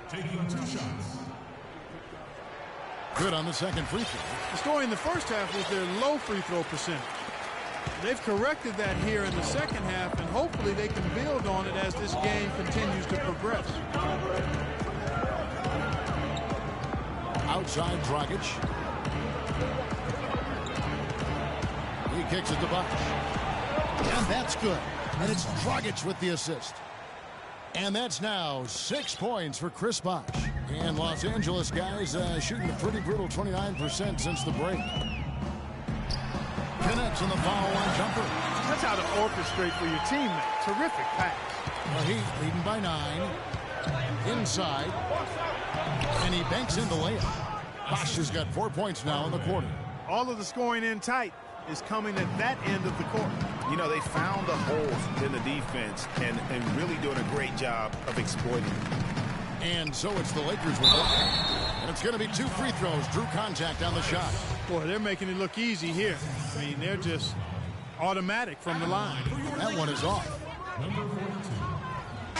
taking 2 shots. Good on the second free throw. The story in the first half was their low free throw percentage. They've corrected that here in the second half, and hopefully they can build on it as this game continues to progress. Outside Dragic. He kicks it to Bosh. And that's good. And it's Dragic with the assist. And that's now 6 points for Chris Bosh. And Los Angeles guys shooting a pretty brutal 29% since the break. Connects on the foul line jumper. That's how to orchestrate for your teammate. Terrific pass. The Heat leading by 9. Inside. And he banks in the layup. Bosh has got 4 points now in the quarter. All of the scoring in tight is coming at that end of the court. You know, they found the holes in the defense and really doing a great job of exploiting it. And so it's the Lakers with it. And it's going to be 2 free throws. Drew contact on the shot. Boy, they're making it look easy here. I mean, they're just automatic from the line. That one is off.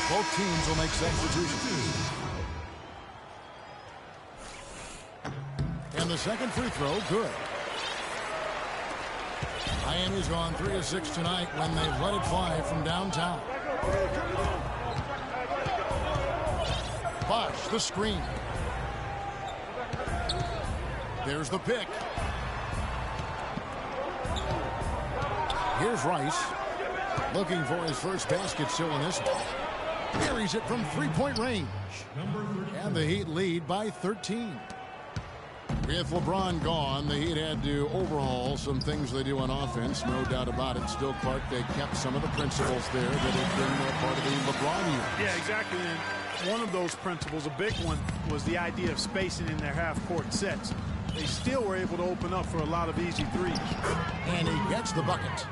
Both teams will make substitutions. And the second free throw, good. Miami's gone 3 of 6 tonight when they've let it fly from downtown. Bosh, the screen. There's the pick. Here's Rice. Looking for his first basket still in this one. Buries it from 3-point range. And the Heat lead by 13. With LeBron gone, the Heat had to overhaul some things they do on offense, no doubt about it. Still, Clark, they kept some of the principles there that had been part of the LeBron years. Yeah, exactly. And one of those principles, a big one, was the idea of spacing in their half-court sets. They still were able to open up for a lot of easy threes. And he gets the bucket.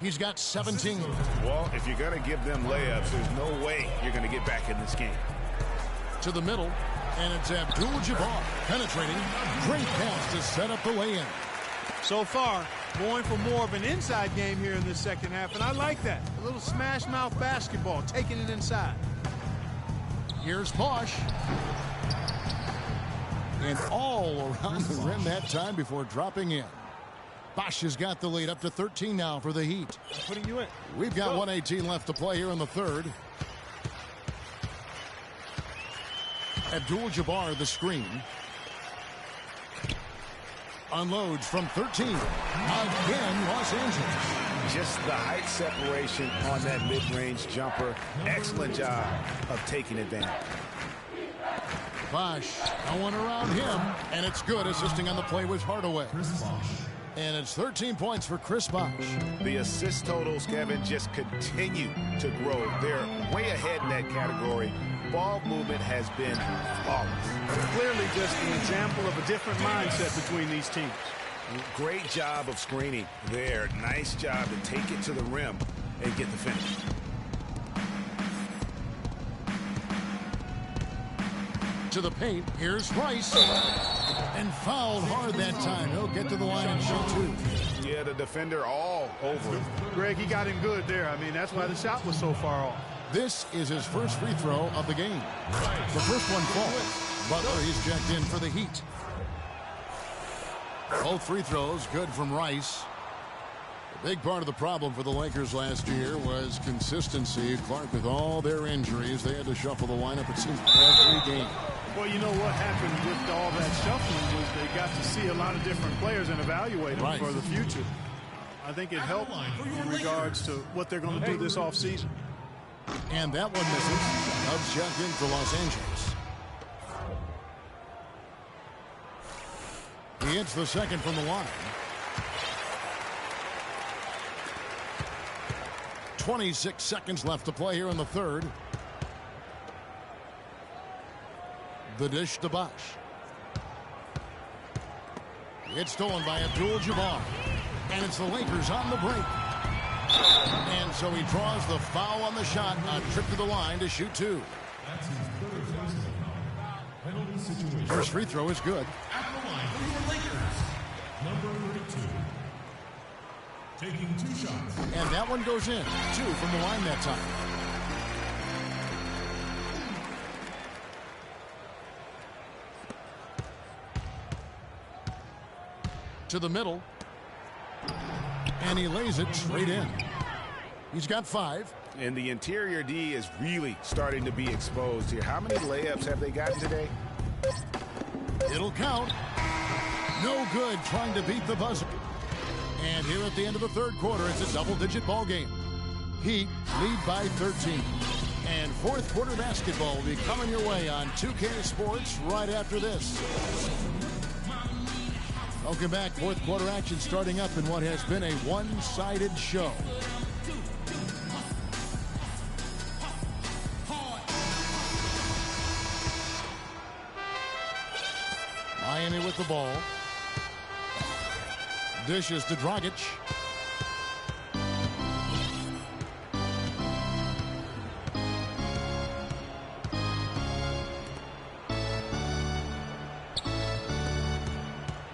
He's got 17. Well, if you're going to give them layups, there's no way you're going to get back in this game. To the middle. And it's Abdul-Jabbar penetrating. Great pass to set up the lay-in. So far, going for more of an inside game here in this second half, and I like that. A little smash-mouth basketball, taking it inside. Here's Bosh. And all around the rim that time before dropping in. Bosh has got the lead up to 13 now for the Heat. I'm putting you in. We've got 1:18 left to play here in the third. Abdul-Jabbar the screen. Unloads from 13. Again, Los Angeles. Just the height separation on that mid-range jumper. Excellent job of taking advantage. Bosh, no one around him. And it's good, assisting on the play with Hardaway. And it's 13 points for Chris Bosh. The assist totals, Kevin, just continue to grow. They're way ahead in that category. Ball movement has been flawless. Clearly just an example of a different mindset between these teams. Great job of screening there. Nice job to take it to the rim and get the finish. To the paint, here's Rice. And fouled hard that time. He'll get to the line and shoot 2. Yeah, the defender all over him. Greg, he got him good there. I mean, that's why the shot was so far off. This is his first free throw of the game. The first one falls. Butler, he's checked in for the Heat. Both free throws good from Rice. A big part of the problem for the Lakers last year was consistency. Clark, with all their injuries, they had to shuffle the lineup, it seems, every game. Well, you know what happened with all that shuffling was they got to see a lot of different players and evaluate them for the future. I think it helped in regards to what they're going to do this offseason. And that one misses. Dubs checked in for Los Angeles. He hits the second from the line. 26 seconds left to play here in the third. The dish to Bosh. It's stolen by Abdul-Jabbar. And it's the Lakers on the break. And so he draws the foul on the shot. A trip to the line to shoot 2. First free throw is good. At the line for your Lakers, number 32. Taking 2 shots. And that one goes in. 2 from the line that time. To the middle. And he lays it straight in. He's got 5. And the interior D is really starting to be exposed here. How many layups have they gotten today? It'll count. No good trying to beat the buzzer. And here at the end of the third quarter, it's a double-digit ball game. Heat lead by 13. And fourth quarter basketball will be coming your way on 2K Sports right after this. Welcome back. Fourth quarter action starting up in what has been a one-sided show. Miami with the ball. Dishes to Dragic.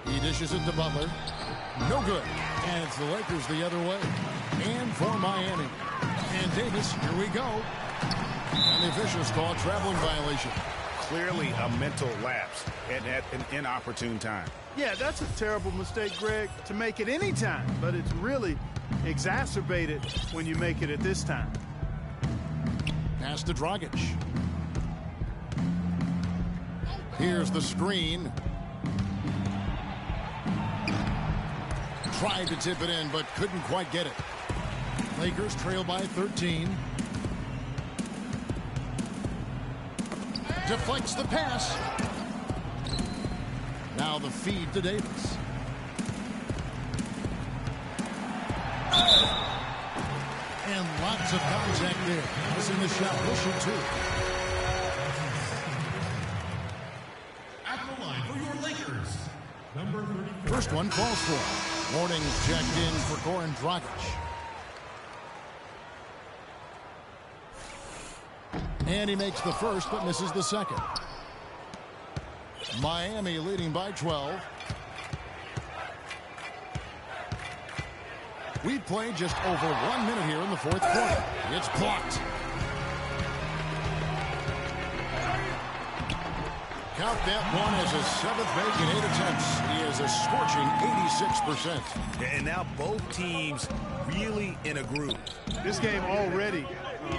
He dishes it to Butler. No good. And it's the Lakers the other way. And for Miami. And Davis, here we go. And the officials call a traveling violation. Clearly a mental lapse and at an inopportune time. Yeah, that's a terrible mistake, Greg, to make it any time, but it's really exacerbated when you make it at this time. Pass to Dragic. Here's the screen. Tried to tip it in, but couldn't quite get it. Lakers trail by 13. Deflects the pass. Now the feed to Davis. And lots of contact there. Missing the shot. We'll shoot 2. At the line for your Lakers, number 34. First one falls for. Warning checked in for Goran Dragic. And he makes the first, but misses the second. Miami leading by 12. We played just over 1 minute here in the fourth quarter. It's blocked. Count that one as a 7th make in 8 attempts. He is a scorching 86%. And now both teams really in a groove. This game already,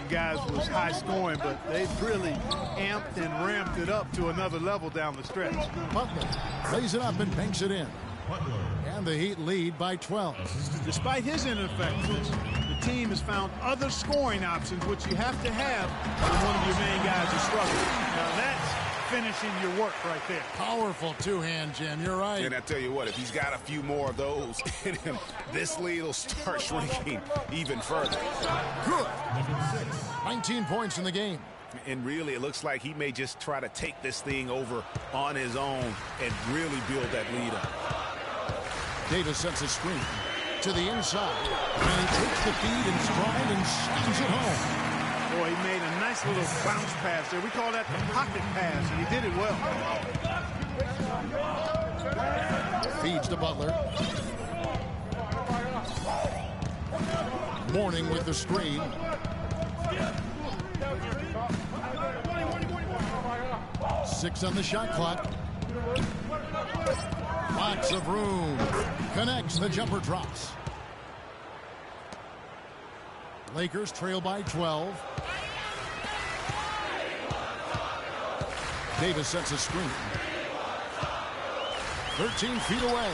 guys, was high scoring, but they've really amped and ramped it up to another level down the stretch. Butler lays it up and banks it in. Butler. And the Heat lead by 12. Despite his ineffectiveness, the team has found other scoring options, which you have to have when one of your main guys is struggling. Now that's finishing your work right there. Powerful two-hand, Jim. You're right. And I tell you what, if he's got a few more of those in him, this lead will start shrinking even further. Good. 19 points in the game. And really, it looks like he may just try to take this thing over on his own and really build that lead up. Davis sets a screen to the inside. And he takes the feed in stride and slams it home. Boy, he made a nice little bounce pass there. We call that the pocket pass, and he did it well. Feeds to Butler. Mourning with the screen. Six on the shot clock. Lots of room. Connects. The jumper drops. Lakers trail by 12. Davis sets a screen. 13 feet away.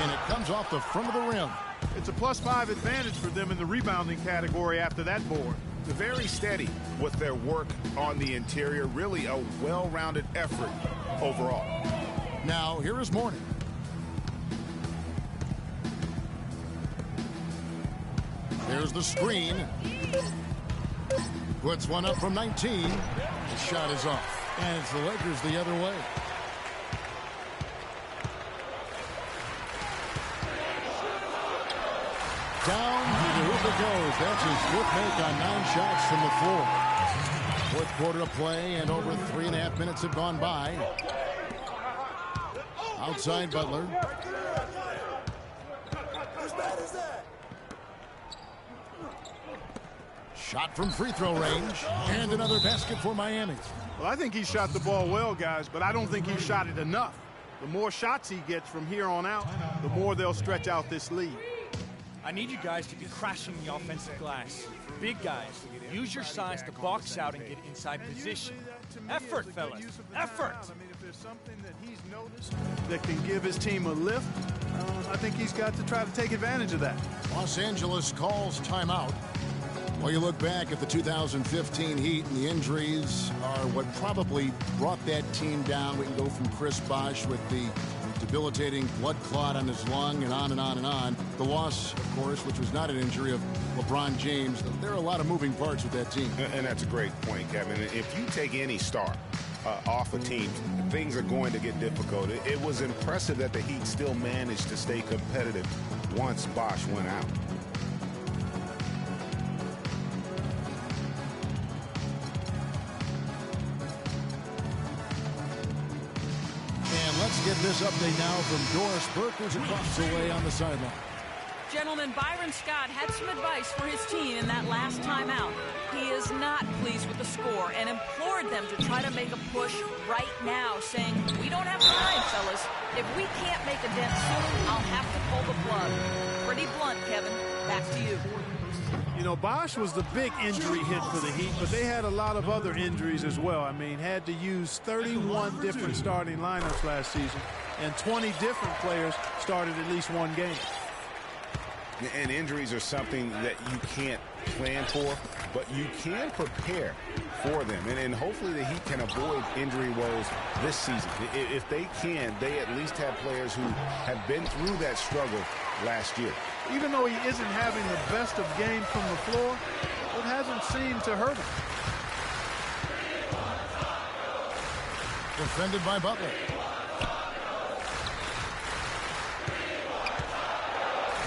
And it comes off the front of the rim. It's a +5 advantage for them in the rebounding category after that board. Very steady with their work on the interior. Really a well-rounded effort overall. Now, here is Mourning. There's the screen. Puts one up from 19. The shot is off. And it's the Lakers the other way. Down to the hoop goes. That's his 5th make on 9 shots from the floor. 4th quarter of play, and over 3.5 minutes have gone by. Outside Butler. Shot from free throw range, and another basket for Miami. Well, I think he shot the ball well, guys, but I don't think he shot it enough. The more shots he gets from here on out, the more they'll stretch out this lead. I need you guys to be crashing the offensive glass. Big guys, use your size to box out and get inside position. Effort, fellas, effort! I mean, if there's something that he's noticed that can give his team a lift, I think he's got to try to take advantage of that. Los Angeles calls timeout. Well, you look back at the 2015 Heat, and the injuries are what probably brought that team down. We can go from Chris Bosh with the debilitating blood clot on his lung and on and on and on. The loss, of course, which was not an injury, of LeBron James. There are a lot of moving parts with that team. And that's a great point, Kevin. If you take any star off a team, things are going to get difficult. It was impressive that the Heat still managed to stay competitive once Bosh went out. Let's get this update now from Doris Burke, who's across the way on the sideline. Gentlemen, Byron Scott had some advice for his team in that last timeout. He is not pleased with the score and implored them to try to make a push right now, saying, "We don't have time, fellas. If we can't make a dent soon, I'll have to pull the plug." Pretty blunt, Kevin. Back to you. You know, Bosh was the big injury hit for the Heat, but they had a lot of other injuries as well. I mean, had to use 31 different starting lineups last season, and 20 different players started at least one game. And injuries are something that you can't plan for, but you can prepare for them. And hopefully the Heat can avoid injury woes this season. If they can, they at least have players who have been through that struggle last year. Even though he isn't having the best of games from the floor, it hasn't seemed to hurt him. Defended by Butler.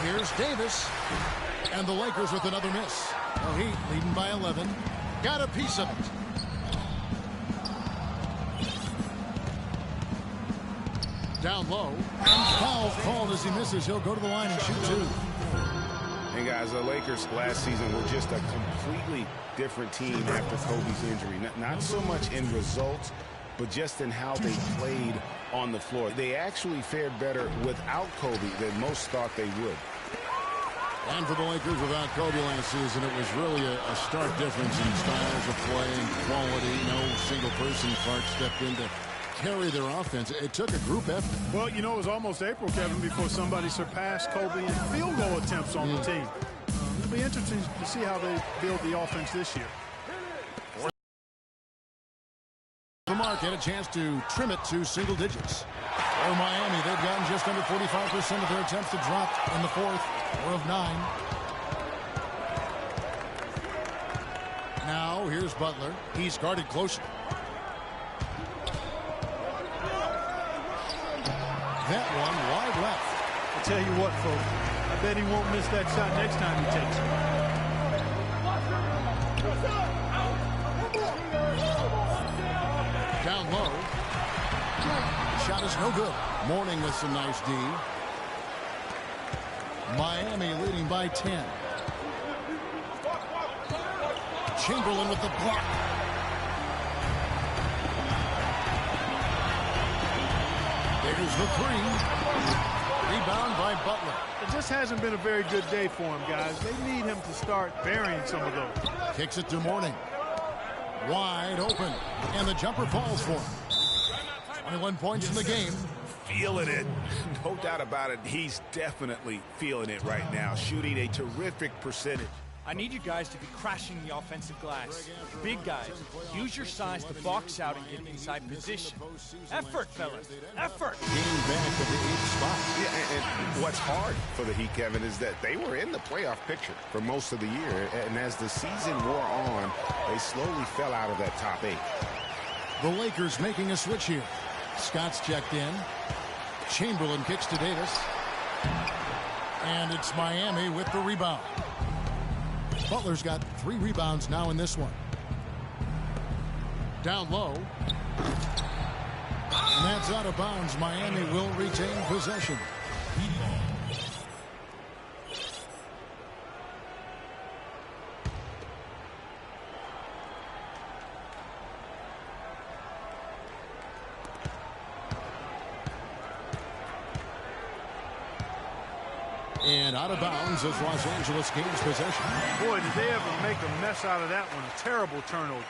Here's Davis, and the Lakers with another miss. The Heat leading by 11. Got a piece of it. Down low. Foul called as he misses. He'll go to the line and shoot 2. And guys, the Lakers last season were just a completely different team after Kobe's injury. Not so much in results, but just in how they played on the floor. They actually fared better without Kobe than most thought they would. And for the Lakers without Kobe last season, it was really a stark difference in styles of play and quality. No single person Clark stepped in to carry their offense. It took a group effort. Well, you know, it was almost April, Kevin, before somebody surpassed Kobe in field goal attempts on the team. It'll be interesting to see how they build the offense this year. The mark had a chance to trim it to single digits. For Miami, they've gotten just under 45% of their attempts to drop in the 4th, 4 of 9. Now, here's Butler. He's guarded closely. That one wide left. I'll tell you what, folks. I bet he won't miss that shot next time he takes it. Down low. Shot is no good. Mourning with some nice D. Miami leading by 10. Chamberlain with the block. There's the 3. Rebound by Butler. It just hasn't been a very good day for him, guys. They need him to start burying some of those. Kicks it to Mourning. Wide open. And the jumper falls for him. 21 points in the game. Feeling it. No doubt about it. He's definitely feeling it right now. Shooting a terrific percentage. I need you guys to be crashing the offensive glass. Big guys, use your size to box out and get inside position. Effort, fellas, effort! Getting back to the 8th spot. Yeah, and what's hard for the Heat, Kevin, is that they were in the playoff picture for most of the year. And as the season wore on, they slowly fell out of that top 8. The Lakers making a switch here. Scott's checked in. Chamberlain kicks to Davis. And it's Miami with the rebound. Butler's got 3 rebounds now in this one. Down low. And that's out of bounds. Miami will retain possession. And out of bounds as Los Angeles gains possession. Boy, did they ever make a mess out of that one. A terrible turnover.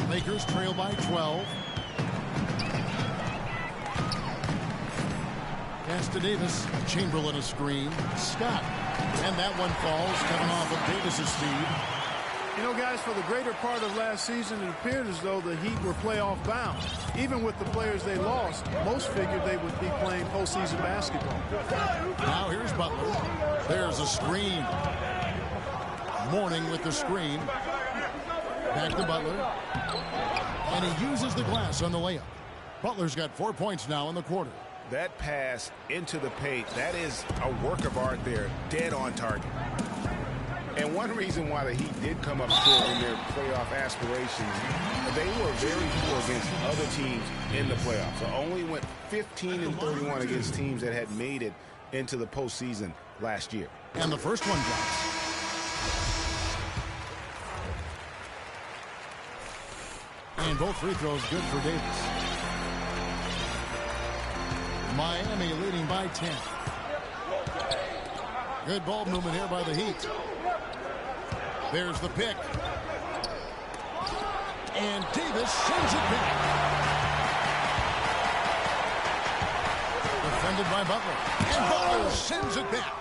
Lakers trail by 12. Pass to Davis. Chamberlain a screen. Scott. And that one falls, coming off of Davis's speed. You know, guys, for the greater part of last season, it appeared as though the Heat were playoff bound. Even with the players they lost, most figured they would be playing postseason basketball. Now here's Butler. There's a screen. Mourning with the screen. Back to Butler. And he uses the glass on the layup. Butler's got 4 points now in the quarter. That pass into the paint, that is a work of art there, dead on target. And one reason why the Heat did come up short in their playoff aspirations, they were very poor against other teams in the playoffs. So only went 15-31 against teams that had made it into the postseason last year. And the first one drops. And both free throws good for Davis. Miami leading by 10. Good ball movement here by the Heat. There's the pick. And Davis sends it back. Defended by Butler. And Butler sends it back.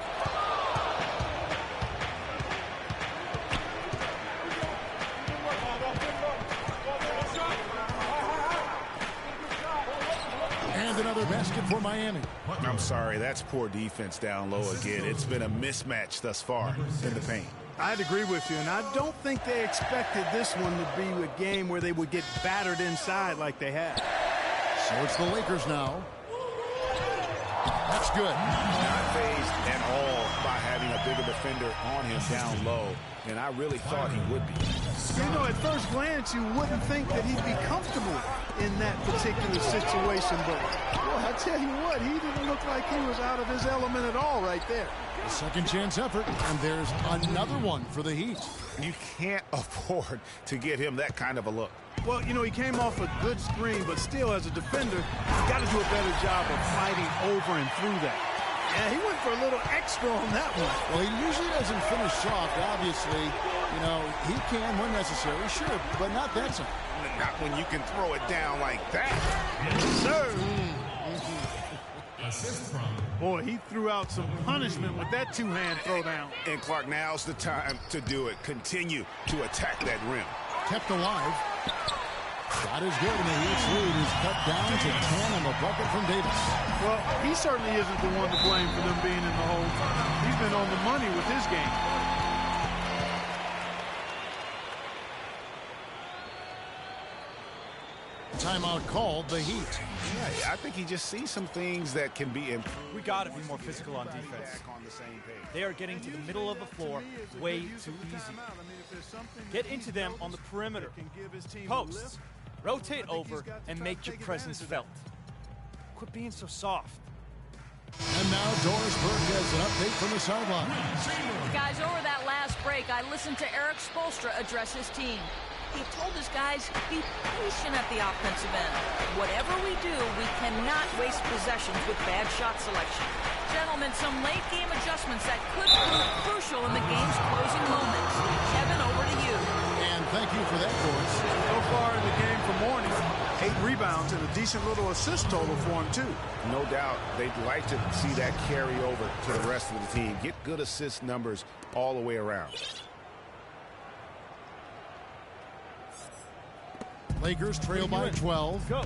And another basket for Miami. I'm sorry, that's poor defense down low again. It's been a mismatch thus far in the paint. I'd agree with you, and I don't think they expected this one to be a game where they would get battered inside like they had. So it's the Lakers now. That's good. Not phased at all by having a bigger defender on him down low, and I really thought he would be. You know, at first glance, you wouldn't think that he'd be comfortable in that particular situation, but well, I tell you what, he didn't look like he was out of his element at all right there. A second chance effort, and there's another one for the Heat. You can't afford to give him that kind of a look. Well, you know, he came off a good screen, but still, as a defender, you got to do a better job of fighting over and through that. Yeah, he went for a little extra on that one. Well, he usually doesn't finish soft, obviously. You know, he can when necessary, sure, but not that time. Not when you can throw it down like that. Yes, sir. Assist from. Boy, he threw out some punishment with that two-hand throwdown. And Clark, now's the time to do it. Continue to attack that rim. Kept alive. Shot is good, and the Heat's lead is cut down to 10 on the bucket from Davis. Well, he certainly isn't the one to blame for them being in the hole. He's been on the money with his game. Timeout called, the Heat. Yeah, I think he just sees some things that can be improved. We got to be more physical on defense. On the same page. They are getting to the middle of the floor way too easy. Get into them on the perimeter. Posts. Rotate over and make your presence felt. Quit being so soft. And now Doris Burke has an update from the sideline. Guys, over that last break, I listened to Eric Spoelstra address his team. He told his guys, be patient at the offensive end. Whatever we do, we cannot waste possessions with bad shot selection. Gentlemen, some late game adjustments that could prove crucial in the game's closing moments. Kevin, over to you. And thank you for that, Doris. So far in the game for Mourning, 8 rebounds and a decent little assist total for him, too. No doubt they'd like to see that carry over to the rest of the team. Get good assist numbers all the way around. Lakers trail by 12. Go.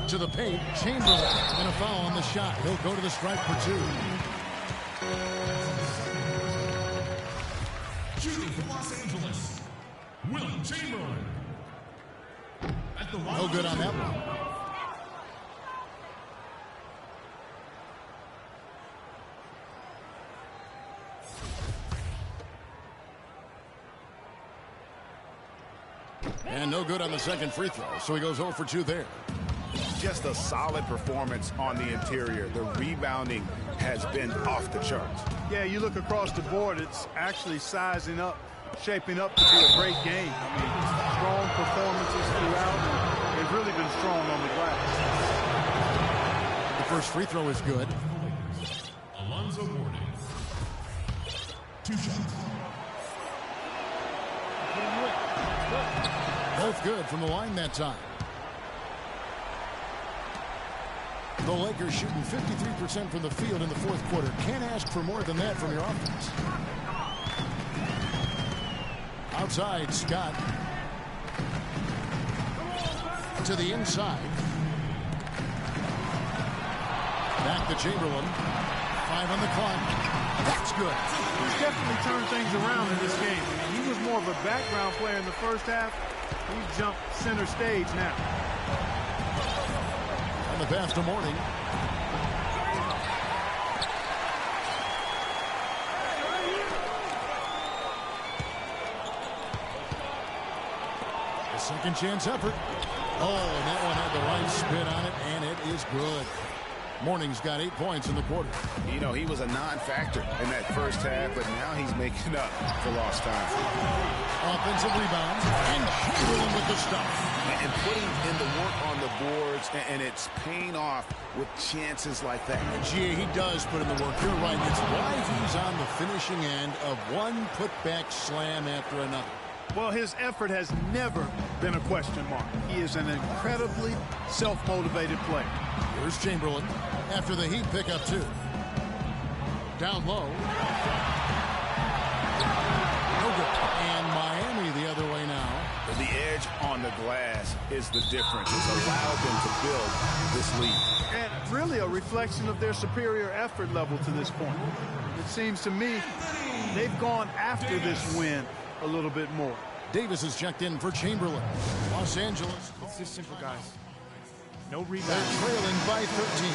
To the paint, Chamberlain, and a foul on the shot. He'll go to the stripe for 2. Shooting for Los Angeles, Will Chamberlain. At No good on that one. And no good on the second free throw, so he goes 0 for 2 there. Just a solid performance on the interior. The rebounding has been off the charts. Yeah, you look across the board, it's actually sizing up, shaping up to be a great game. I mean, strong performances throughout, and they've really been strong on the glass. The first free throw is good. Alonzo Mourning. 2 shots. Both good from the line that time. The Lakers shooting 53% from the field in the fourth quarter. Can't ask for more than that from your offense. Outside, Scott. To the inside. Back to Chamberlain. 5 on the clock. That's good. He's definitely turned things around in this game. I mean, he was more of a background player in the first half. He's jumped center stage now. On the pass to Mourning. A second chance effort. Oh, and that one had the right spin on it, and it is good. Mourning's got 8 points in the quarter. You know, he was a non-factor in that first half, but now he's making up for lost time. Offensive rebound, and Chamberlain with the stop. And putting in the work on the boards, and it's paying off with chances like that. Gee, he does put in the work. You're right. It's why he's on the finishing end of one putback slam after another. Well, his effort has never been a question mark. He is an incredibly self-motivated player. Here's Chamberlain after the Heat pick up 2. Down low. No good. And Miami the other way now. The edge on the glass is the difference. It's allowed them to build this lead. And really a reflection of their superior effort level to this point. It seems to me they've gone after this win a little bit more. Davis is checked in for Chamberlain. Los Angeles. It's this simple, guys. No They're rebound. trailing by 13.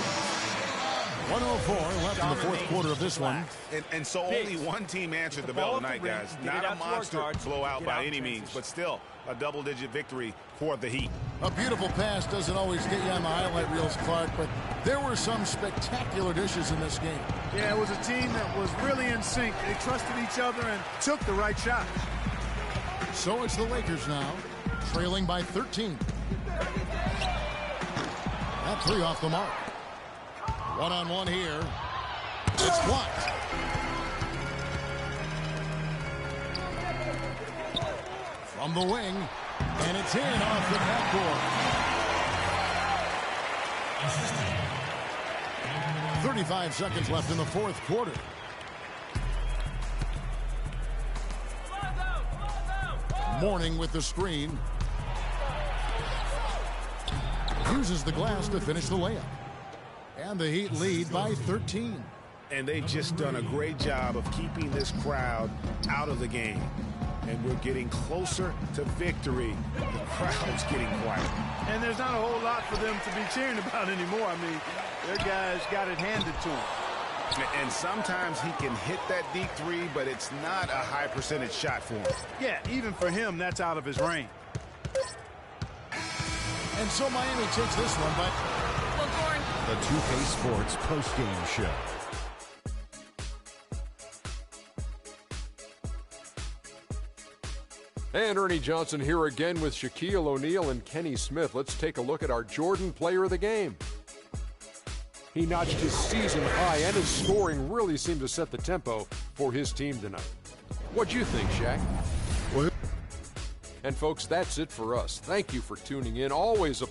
104 left in the fourth quarter of this one. And so only one team answered the bell tonight, guys. Not a monster blowout by any means, but still a double-digit victory for the Heat. A beautiful pass doesn't always get you on the highlight reels, Clark, but there were some spectacular dishes in this game. Yeah, it was a team that was really in sync. They trusted each other and took the right shots. So it's the Lakers now, trailing by 13. That 3 off the mark. One-on-one here. It's blocked. From the wing, and it's in off the backboard. 35 seconds left in the fourth quarter. Mourning with the screen. Uses the glass to finish the layup. And the Heat lead by 13. And they've just done a great job of keeping this crowd out of the game. And we're getting closer to victory. The crowd's getting quiet. And there's not a whole lot for them to be cheering about anymore. I mean, their guys got it handed to them. And sometimes he can hit that deep 3, but it's not a high percentage shot for him. Yeah, even for him, that's out of his range. And so Miami takes this one, but The 2K Sports postgame show. And Ernie Johnson here again with Shaquille O'Neal and Kenny Smith. Let's take a look at our Jordan player of the game. He notched his season high, and his scoring really seemed to set the tempo for his team tonight. What'd you think, Shaq? Well, and folks, that's it for us. Thank you for tuning in. Always a